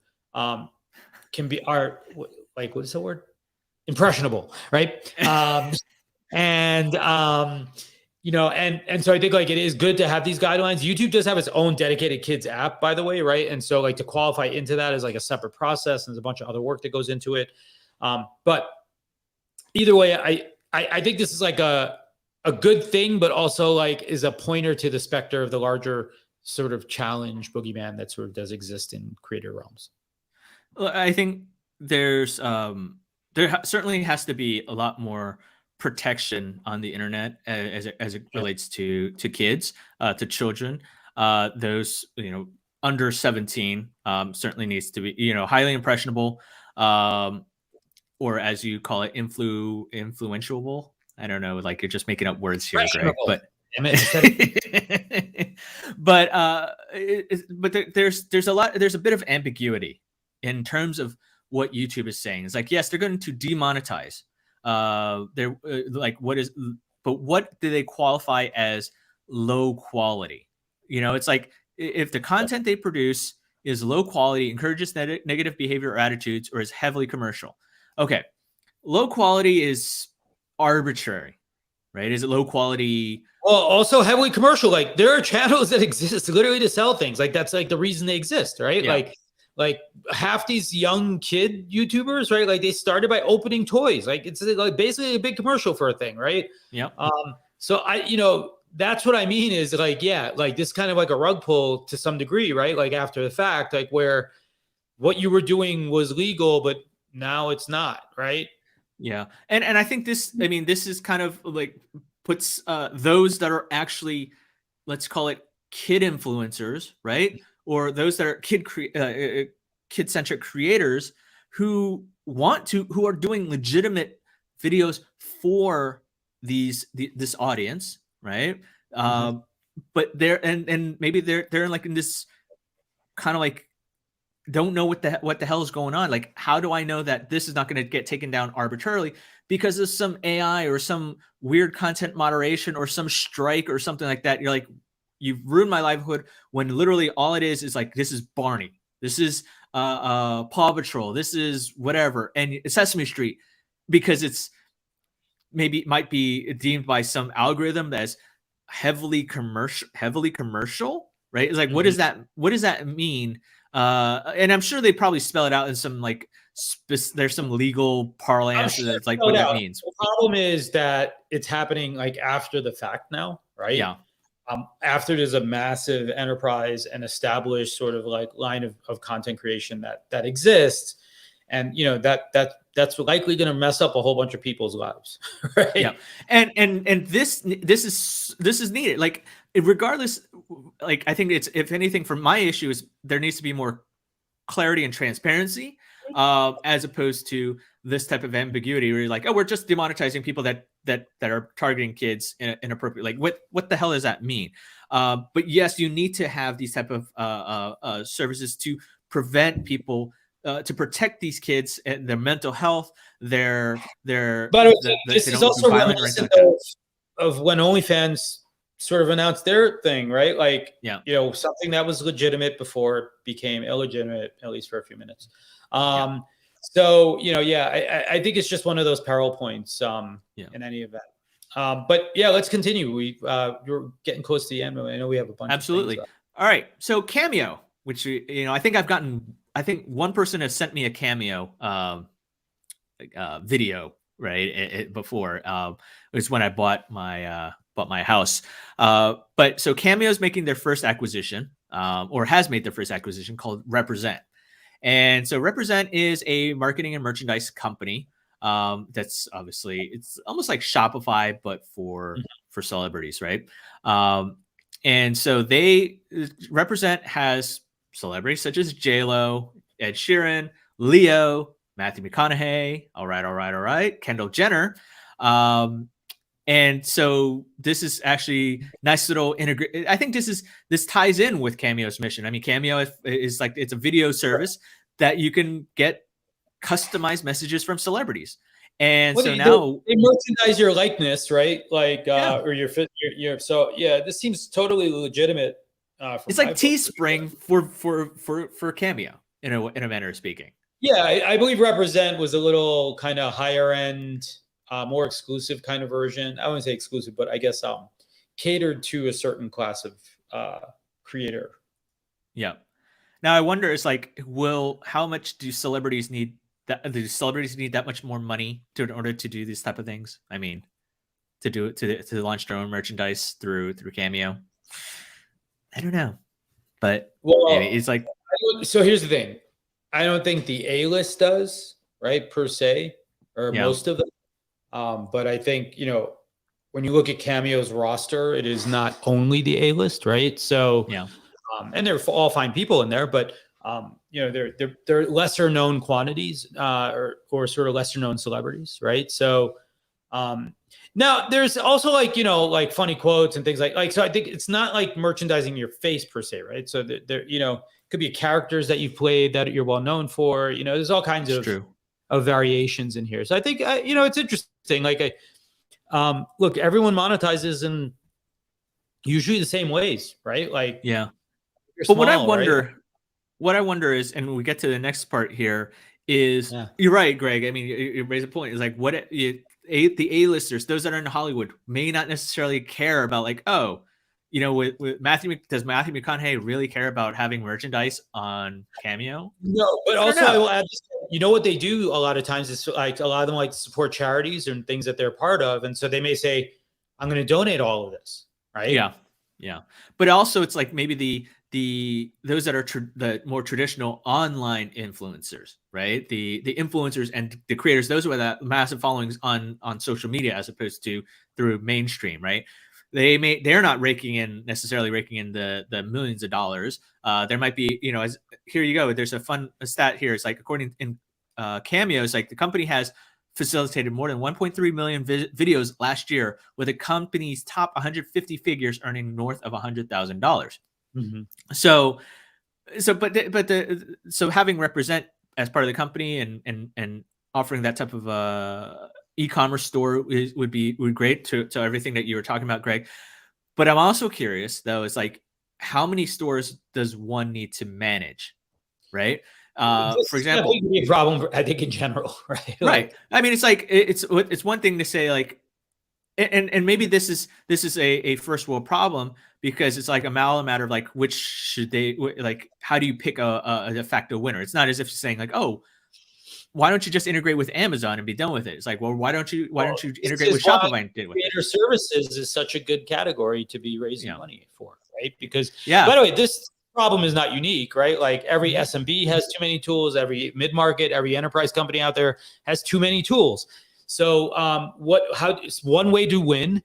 Can be art. Like, what is the word? Impressionable, right? And so I think like it is good to have these guidelines. YouTube does have its own dedicated kids app, by the way, right? And so like to qualify into that is like a separate process, and there's a bunch of other work that goes into it. But either way, I think this is like a good thing, but also like is a pointer to the specter of the larger sort of challenge boogeyman that sort of does exist in creator realms. Well, I think there's certainly has to be a lot more protection on the internet as it relates to kids, to children. Those under 17 certainly needs to be highly impressionable, or as you call it, influential. I don't know, like you're just making up words here, Greg. But there's a bit of ambiguity in terms of what YouTube is saying. It's like, yes, they're going to demonetize. But what do they qualify as low quality? It's like if the content they produce is low quality, encourages negative behavior or attitudes, or is heavily commercial. Okay, low quality is arbitrary, right? Is it low quality? Well, also heavily commercial. Like there are channels that exist literally to sell things. Like that's like the reason they exist, right? Yeah. Like half these young kid YouTubers, right? Like they started by opening toys. Like it's like basically a big commercial for a thing, right? Yeah. So that's what I mean is like, yeah, like this kind of like a rug pull to some degree, right? Like after the fact, like where what you were doing was legal, but now it's not, right? Yeah. And I think this is kind of like puts those that are actually, let's call it kid influencers, right? Or those that are kid-centric creators who are doing legitimate videos for this audience, right? But they're and maybe they're like in this kind of like don't know what the hell is going on. Like, how do I know that this is not going to get taken down arbitrarily because of some AI or some weird content moderation or some strike or something like that? You're like, you've ruined my livelihood, when literally all it is like, this is Barney, this is Paw Patrol, this is whatever, and Sesame Street, because it's might be deemed by some algorithm as heavily commercial, right? It's like, what does that mean? And I'm sure they probably spell it out in some like there's some legal parlance that's like what that means. The problem is that it's happening like after the fact now, right? Yeah. After there's a massive enterprise and established sort of like line of content creation that exists, and that's likely going to mess up a whole bunch of people's lives, right? Yeah, and this is needed. Like regardless, like I think it's, if anything, from my issue is there needs to be more clarity and transparency, as opposed to this type of ambiguity where you're like, oh, we're just demonetizing people that are targeting kids inappropriately. Like what the hell does that mean? But yes, you need to have these type of services to prevent people, to protect these kids and their mental health, their. But this is also reminiscent of when OnlyFans sort of announced their thing, right? Like, Yeah. Something that was legitimate before became illegitimate, at least for a few minutes. So, I think it's just one of those peril points in any event. But yeah, let's continue. We're getting close to the end. I know we have a bunch Absolutely. of things. All right. So Cameo, which, I think one person has sent me a Cameo video, right? Before it was when I bought my house. But so Cameo is making their first acquisition, or has made their first acquisition, called Represent. And so Represent is a marketing and merchandise company. That's obviously, it's almost like Shopify, but for celebrities, right? And so Represent has celebrities such as J-Lo, Ed Sheeran, Leo, Matthew McConaughey, all right, Kendall Jenner. And so this is actually nice little integrate. I think this ties in with Cameo's mission. I mean, Cameo is like, it's a video service that you can get customized messages from celebrities. And so now they merchandise your likeness, right? Like, or your so yeah, this seems totally legitimate. It's like Teespring for Cameo in a manner of speaking. Yeah, I believe Represent was a little kind of higher end, more exclusive kind of version. I wouldn't say exclusive, but I guess catered to a certain class of creator. Yeah. Now I wonder, it's like, how much do celebrities need? Do celebrities need that much more money in order to do these type of things? I mean, to launch their own merchandise through Cameo. I don't know, but it's like. So here's the thing. I don't think the A-list does, right, per se, or most of them. But I think, when you look at Cameo's roster, it is not only the A-list, right? So, and they're all fine people in there, but they're lesser known quantities, or sort of lesser known celebrities, right? So, now there's also like funny quotes and things like, so I think it's not like merchandising your face per se, right? So there, could be characters that you've played that you're well known for, there's all kinds of variations in here. So I think, it's interesting. Like, look, everyone monetizes in usually the same ways, right? Like, yeah. But small, what I wonder is, and we get to the next part here, is you're right, Greg. I mean, you raise a point. It's like, the A-listers, those that are in Hollywood, may not necessarily care about, like, with Matthew, does Matthew McConaughey really care about having merchandise on Cameo? No, but I will add, what they do a lot of times is, like, a lot of them like to support charities and things that they're part of, and so they may say, "I'm going to donate all of this," right? Yeah. But also, it's like maybe those that are the more traditional online influencers, right? The influencers and the creators, those with that massive followings on social media, as opposed to through mainstream, right? They're not necessarily raking in the millions of dollars. There might be, here you go. There's a stat here. It's like, according in Cameo, it's like the company has facilitated more than 1.3 million videos last year, with the company's top 150 figures earning north of $100,000. Mm-hmm. So having Represent as part of the company and offering that type of e-commerce store would be great to everything that you were talking about, Greg. But I'm also curious, though, is like, how many stores does one need to manage, right? For example, could be a problem, I think, in general, right? Right. I mean, it's like, it's one thing to say, like, and maybe this is a first world problem, because it's like a matter of, like, which should they, like, how do you pick a de facto winner? It's not as if you're saying, like, oh, why don't you just integrate with Amazon and be done with it? It's like, well, why don't you integrate with Shopify and do it? Creator services is such a good category to be raising money for, right? Because, by the way, this problem is not unique, right? Like, every SMB has too many tools. Every mid-market, every enterprise company out there has too many tools. So, one way to win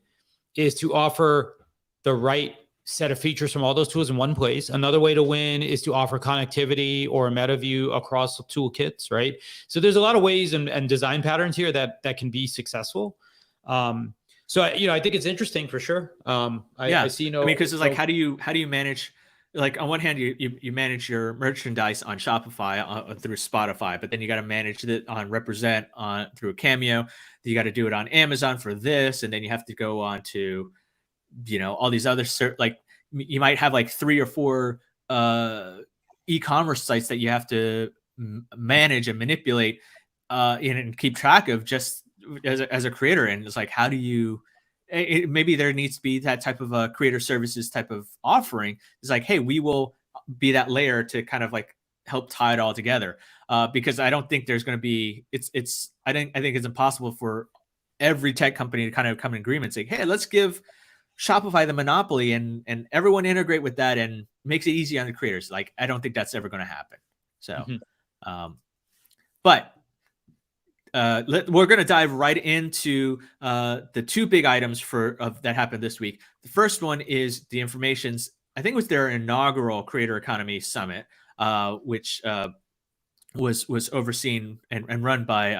is to offer the right set of features from all those tools in one place. Another way to win is to offer connectivity or a meta view across toolkits, right? So there's a lot of ways and design patterns here that can be successful. So I think it's interesting for sure. I see no. I mean, because it's like, how do you manage? Like, on one hand, you manage your merchandise on Shopify through Spotify, but then you got to manage it on Represent through Cameo. You got to do it on Amazon for this, and then you have to go on to all these other like you might have like 3 or 4 e-commerce sites that you have to manage and manipulate and keep track of just as a creator. And it's like, how do you, maybe there needs to be that type of a creator services type of offering. It's like, hey, we will be that layer to kind of like help tie it all together. Because I don't think there's going to be, I think it's impossible for every tech company to kind of come in agreement saying, hey, let's give Shopify the monopoly and everyone integrate with that and makes it easy on the creators. Like, I don't think that's ever going to happen. So, but we're going to dive right into the 2 big items that happened this week. The first one is the Information's, I think it was their inaugural Creator Economy Summit, which was overseen and run by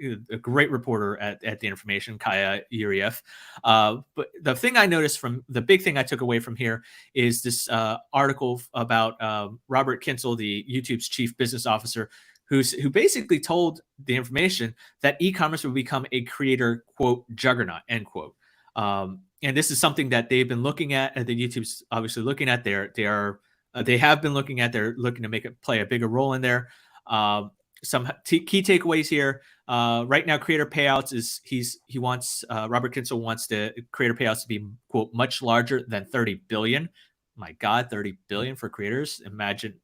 a great reporter at the Information, Kaya Yuriev. But the thing I noticed the big thing I took away from here is this article about Robert Kinzel, the YouTube's chief business officer, who basically told the Information that e-commerce would become a creator, quote, juggernaut, end quote. And this is something that they've been looking at, and the YouTube's obviously looking at. They have been looking at. They're looking to make it play a bigger role in there. Some key takeaways here. Right now, creator payouts Robert Kinzel wants the creator payouts to be, quote, much larger than 30 billion. My God, 30 billion for creators. Imagine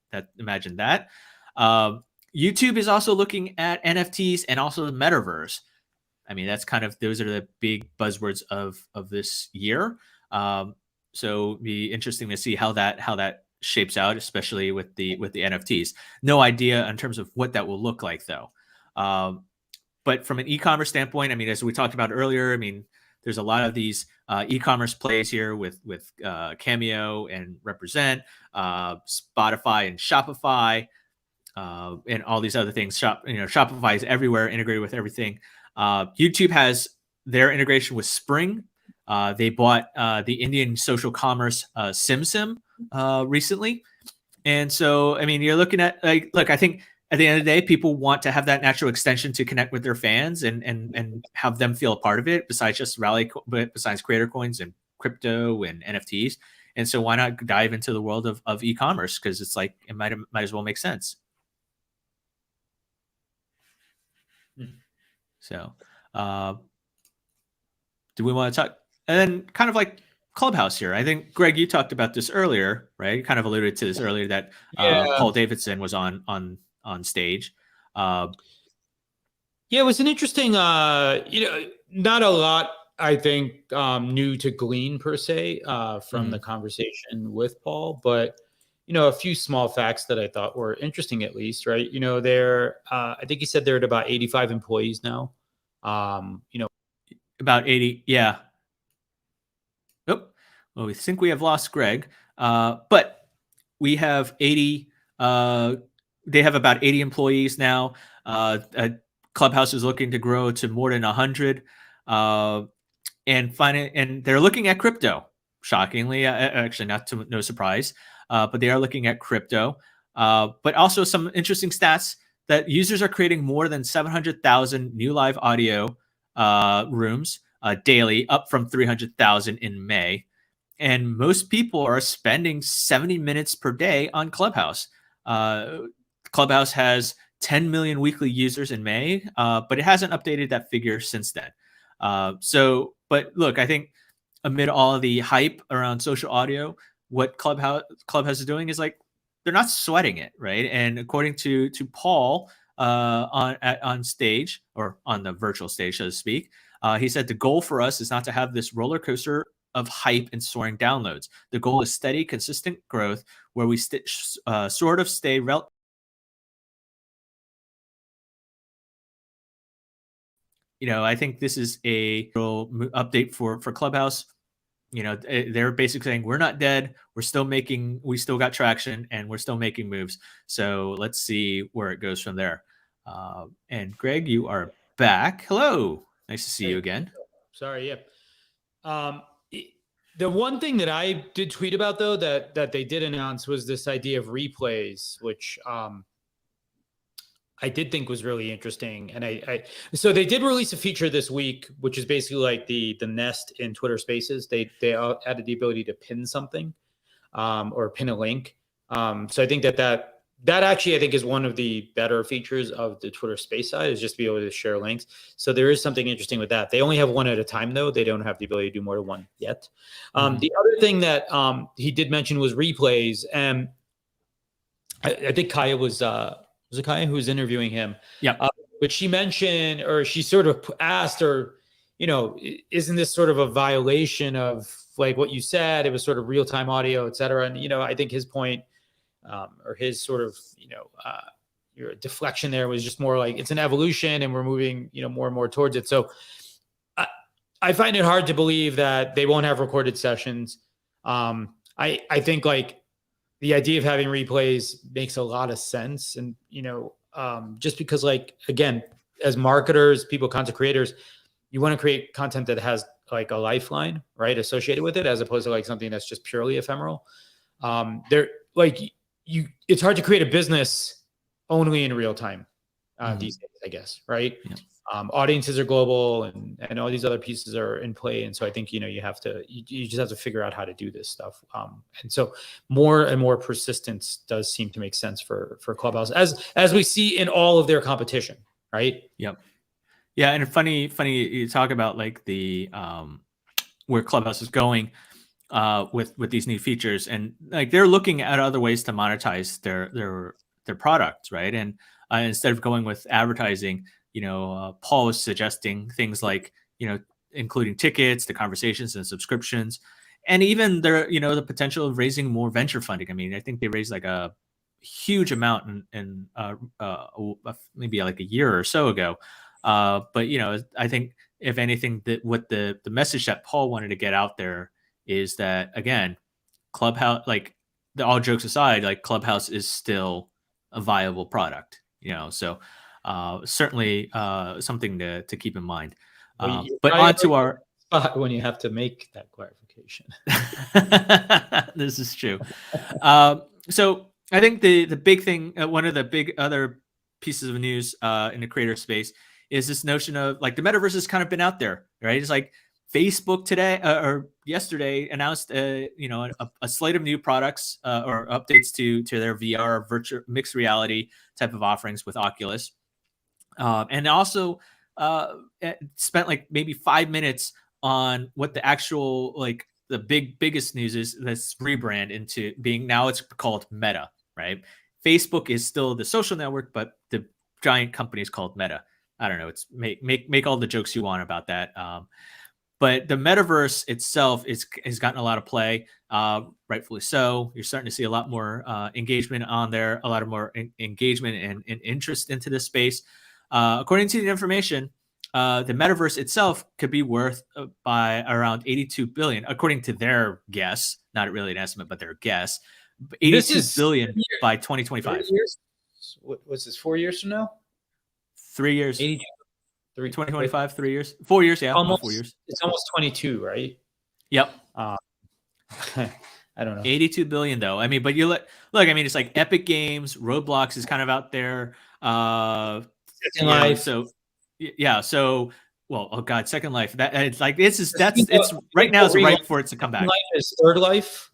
that. YouTube is also looking at NFTs and also the Metaverse. I mean, that's those are the big buzzwords of this year. So it'll be interesting to see how that shapes out, especially with the NFTs. No idea in terms of what that will look like, though. But from an e-commerce standpoint, I mean, as we talked about earlier, I mean, there's a lot of these e-commerce plays here with Cameo and Represent, Spotify and Shopify, and all these other things. Shopify is everywhere, integrated with everything. YouTube has their integration with Spring. They bought the Indian social commerce SimSim recently. And so, I mean, you're looking at, like, look, I think at the end of the day, people want to have that natural extension to connect with their fans and have them feel a part of it, besides just besides creator coins and crypto and NFTs. And so why not dive into the world of e-commerce? Because it's like, it might as well make sense. So do we want to talk? And then kind of like Clubhouse here. I think, Greg, you talked about this earlier, right? You kind of alluded to this earlier, that Paul Davidson was on stage. Yeah, it was an interesting, not a lot, I think, new to glean per se from the conversation with Paul, but a few small facts that I thought were interesting, at least, right? I think he said they're at about 85 employees now. About 80, yeah. Oh, well, we think we have lost Greg, but we have 80. They have about 80 employees now. Clubhouse is looking to grow to more than 100, and they're looking at crypto. Shockingly, actually, no surprise, but they are looking at crypto. But also some interesting stats that users are creating more than 700,000 new live audio rooms daily, up from 300,000 in May. And most people are spending 70 minutes per day on Clubhouse. Clubhouse has 10 million weekly users in May, but it hasn't updated that figure since then. But look, I think amid all of the hype around social audio, what Clubhouse is doing is, like, they're not sweating it, right? And according to Paul on stage, or on the virtual stage, so to speak, he said the goal for us is not to have this roller coaster of hype and soaring downloads. The goal is steady, consistent growth where we sort of stay I think this is a real update for Clubhouse. They're basically saying we're not dead. We still got traction, and we're still making moves. So let's see where it goes from there. And Greg, you are back. Hello. Nice to see you again. Sorry. Yeah. The one thing that I did tweet about, though, that they did announce was this idea of replays, which I did think was really interesting. And so they did release a feature this week, which is basically like the nest in Twitter Spaces. They added the ability to pin something, or pin a link. So I think that actually, I think, is one of the better features of the Twitter Space side, is just to be able to share links. So there is something interesting with that. They only have one at a time, though. They don't have the ability to do more than one yet. The other thing that he did mention was replays. And I think Kaya was it Kaya who was interviewing him? Yeah. But she mentioned, or she sort of asked, or, isn't this sort of a violation of like what you said? It was sort of real-time audio, et cetera. And, I think his point, or his sort of, your deflection there was just more like, it's an evolution and we're moving, more and more towards it. So I find it hard to believe that they won't have recorded sessions. I think like the idea of having replays makes a lot of sense. And, just because, like, again, as marketers, content creators, you want to create content that has like a lifeline, right, associated with it, as opposed to like something that's just purely ephemeral. It's hard to create a business only in real time these days, I guess, right? Yeah. Audiences are global, and all these other pieces are in play. And so I think, you just have to figure out how to do this stuff. And so more and more persistence does seem to make sense for Clubhouse, as we see in all of their competition, right? Yep. Yeah. And funny you talk about like the where Clubhouse is going with these new features, and like they're looking at other ways to monetize their products, right? And instead of going with advertising, Paul was suggesting things like, including tickets, the conversations and subscriptions, and even the potential of raising more venture funding. I mean, I think they raised like a huge amount in maybe like a year or so ago. But I think if anything, that what the message that Paul wanted to get out there is that, again, Clubhouse, like, all jokes aside, like, Clubhouse is still a viable product, so certainly something to keep in mind. But on to our spot when you have to make that clarification. This is true. So I think the big thing, one of the big other pieces of news in the creator space is this notion of like the metaverse has kind of been out there, right? It's like Facebook today or yesterday announced a slate of new products or updates to their VR virtual mixed reality type of offerings with Oculus, and also spent like maybe 5 minutes on what the actual, like, the biggest news is. That's rebrand into being, now it's called Meta, right? Facebook is still the social network, but the giant company is called Meta. I don't know. It's make all the jokes you want about that. But the metaverse itself has gotten a lot of play, rightfully so. You're starting to see a lot more engagement on there, a lot of more engagement and interest into this space. According to the information, the metaverse itself could be worth by around 82 billion, according to their guess. Not really an estimate, but their guess. 82 billion by 2025. What was this? 4 years from now? 3 years. 2025, 3 years, 4 years. Yeah, almost 4 years. It's almost 22, right? Yep. I don't know. 82 billion though. I mean, but you look. I mean, it's like Epic Games, Roblox is kind of out there. Second Life. So yeah. So well, oh god, Second Life. That it's like it's right now. It's ripe for it to come back. Life is Third Life.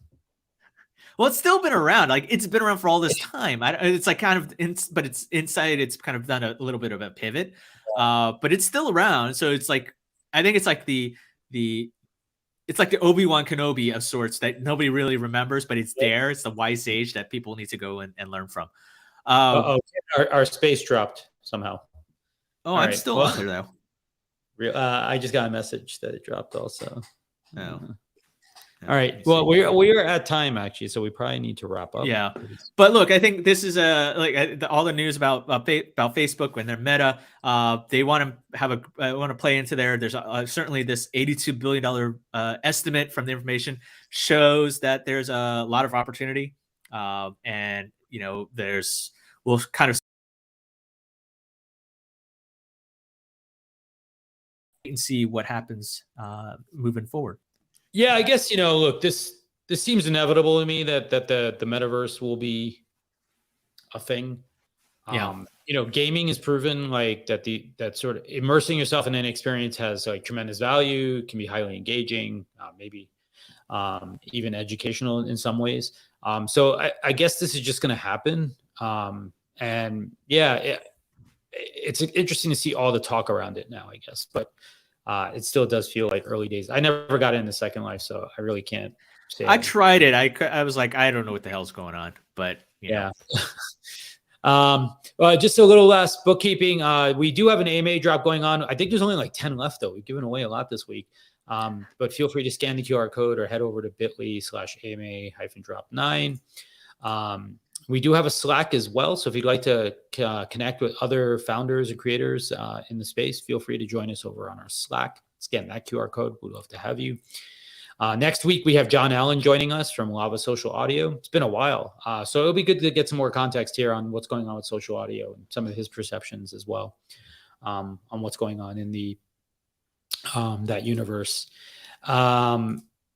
Well, it's still been around. Like, it's been around for all this time. It's like kind of, but it's inside. It's kind of done a little bit of a pivot, but it's still around. So it's like, I think it's like it's like the Obi-Wan Kenobi of sorts that nobody really remembers, but it's there. It's the wise sage that people need to go and learn from. Our space dropped somehow. Oh, I'm still on there though. I just got a message that it dropped also. Oh. All right. Well, we are at time actually, so we probably need to wrap up. Yeah, but look, I think this is all the news about Facebook and their Meta. They want to play into there. There's certainly this $82 billion estimate from the information shows that there's a lot of opportunity, and we'll kind of and see what happens moving forward. Yeah, I guess, look, this seems inevitable to me that the metaverse will be a thing. Yeah. gaming is proven like that sort of immersing yourself in an experience has like tremendous value, can be highly engaging, maybe even educational in some ways. So I guess this is just going to happen. And yeah, it's interesting to see all the talk around it now, I guess, but it still does feel like early days. I never got into Second Life, so I really can't say. I tried it. I was like, I don't know what the hell's going on, but yeah. Just a little less bookkeeping. We do have an AMA drop going on. I think there's only like 10 left though. We've given away a lot this week. But feel free to scan the QR code or head over to bit.ly/AMA-drop9. We do have a Slack as well. So if you'd like to connect with other founders and creators in the space, feel free to join us over on our Slack. Scan that QR code. We'd love to have you. Next week, we have John Allen joining us from Lava Social Audio. It's been a while. So it'll be good to get some more context here on what's going on with social audio and some of his perceptions as well on what's going on in the that universe.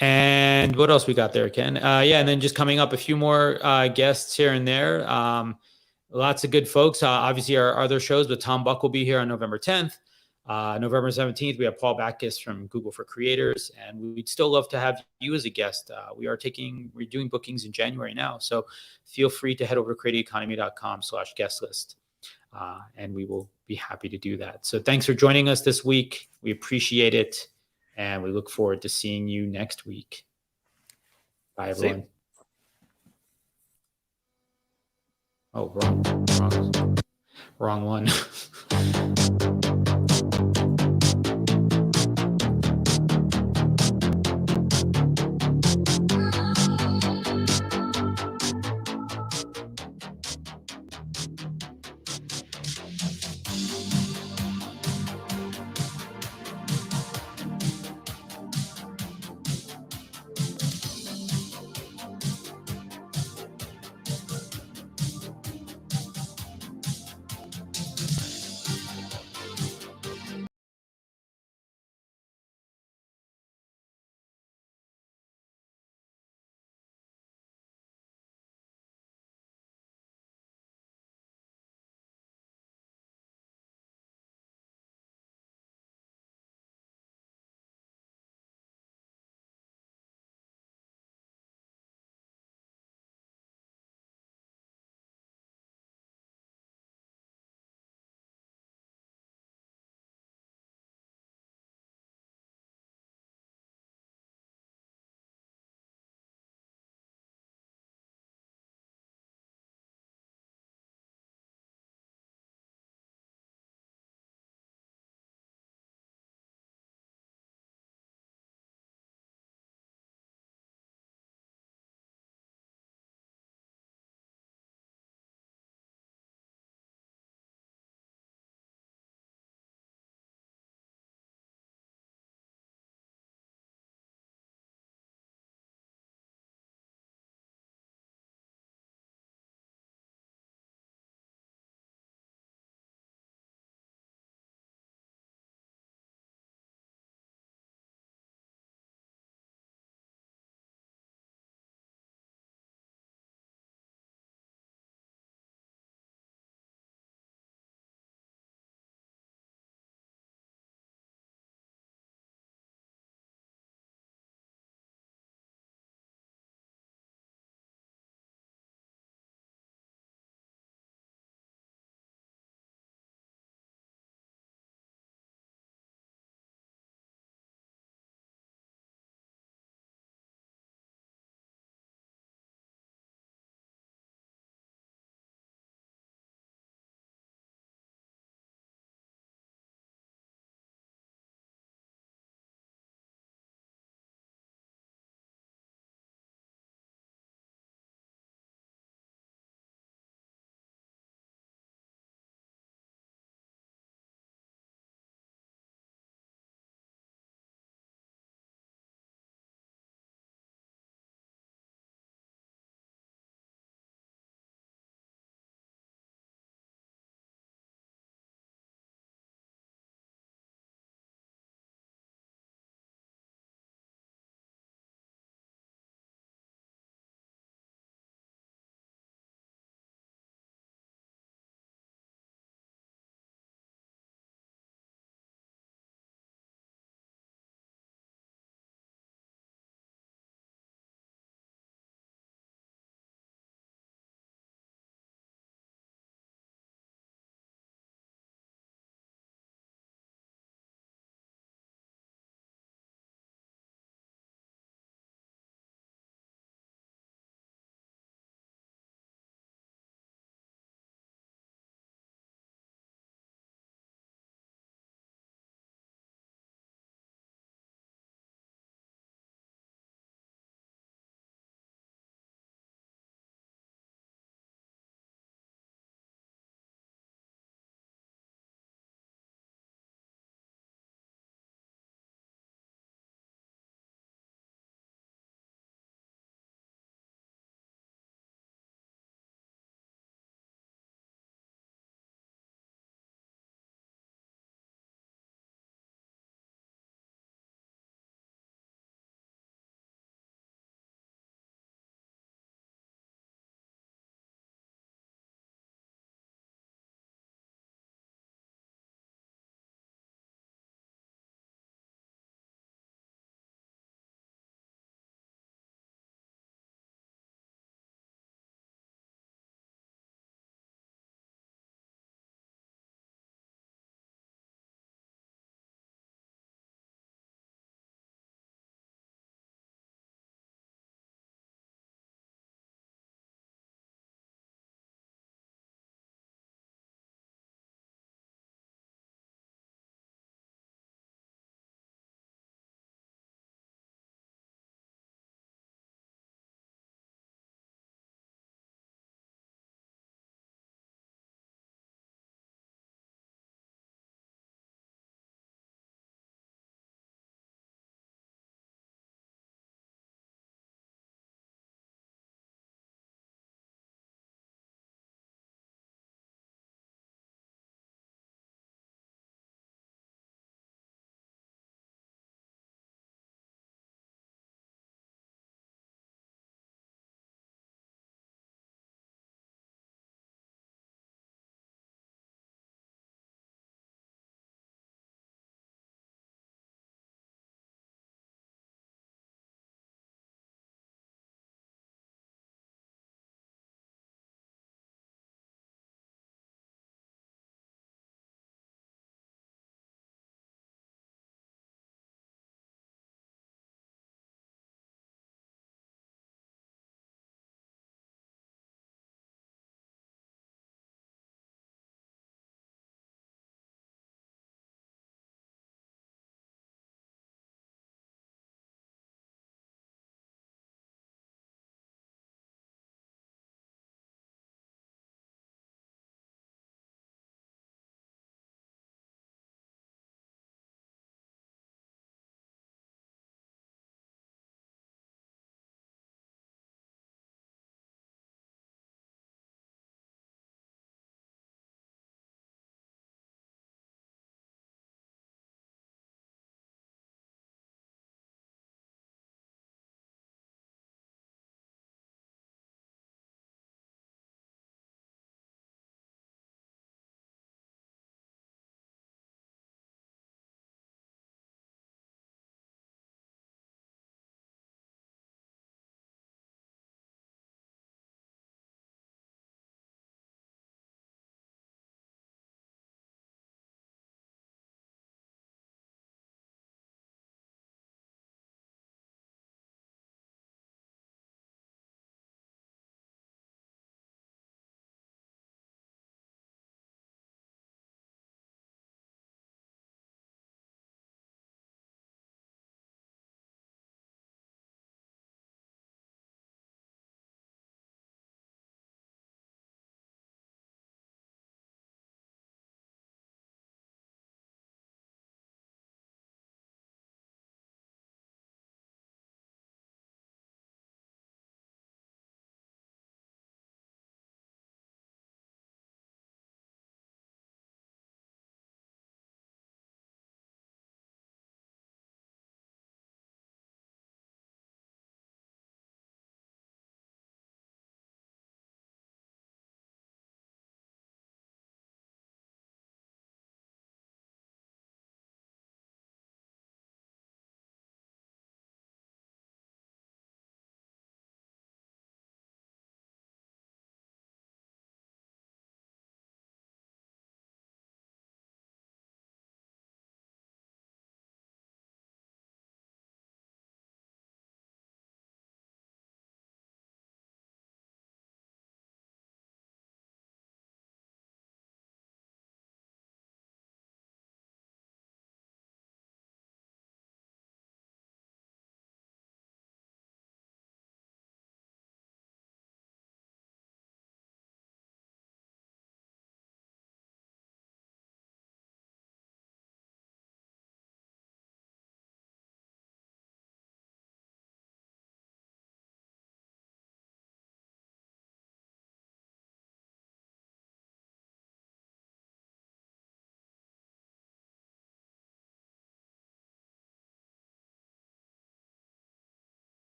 And what else we got there, Ken? Yeah, and then just coming up, a few more guests here and there. Lots of good folks. Obviously, our other shows, but Tom Buck will be here on November 10th. November 17th, we have Paul Backus from Google for Creators, and we'd still love to have you as a guest. We're doing bookings in January now, so feel free to head over to creativeeconomy.com/guest list, and we will be happy to do that. So thanks for joining us this week. We appreciate it, and we look forward to seeing you next week. Bye, everyone. Oh, wrong one.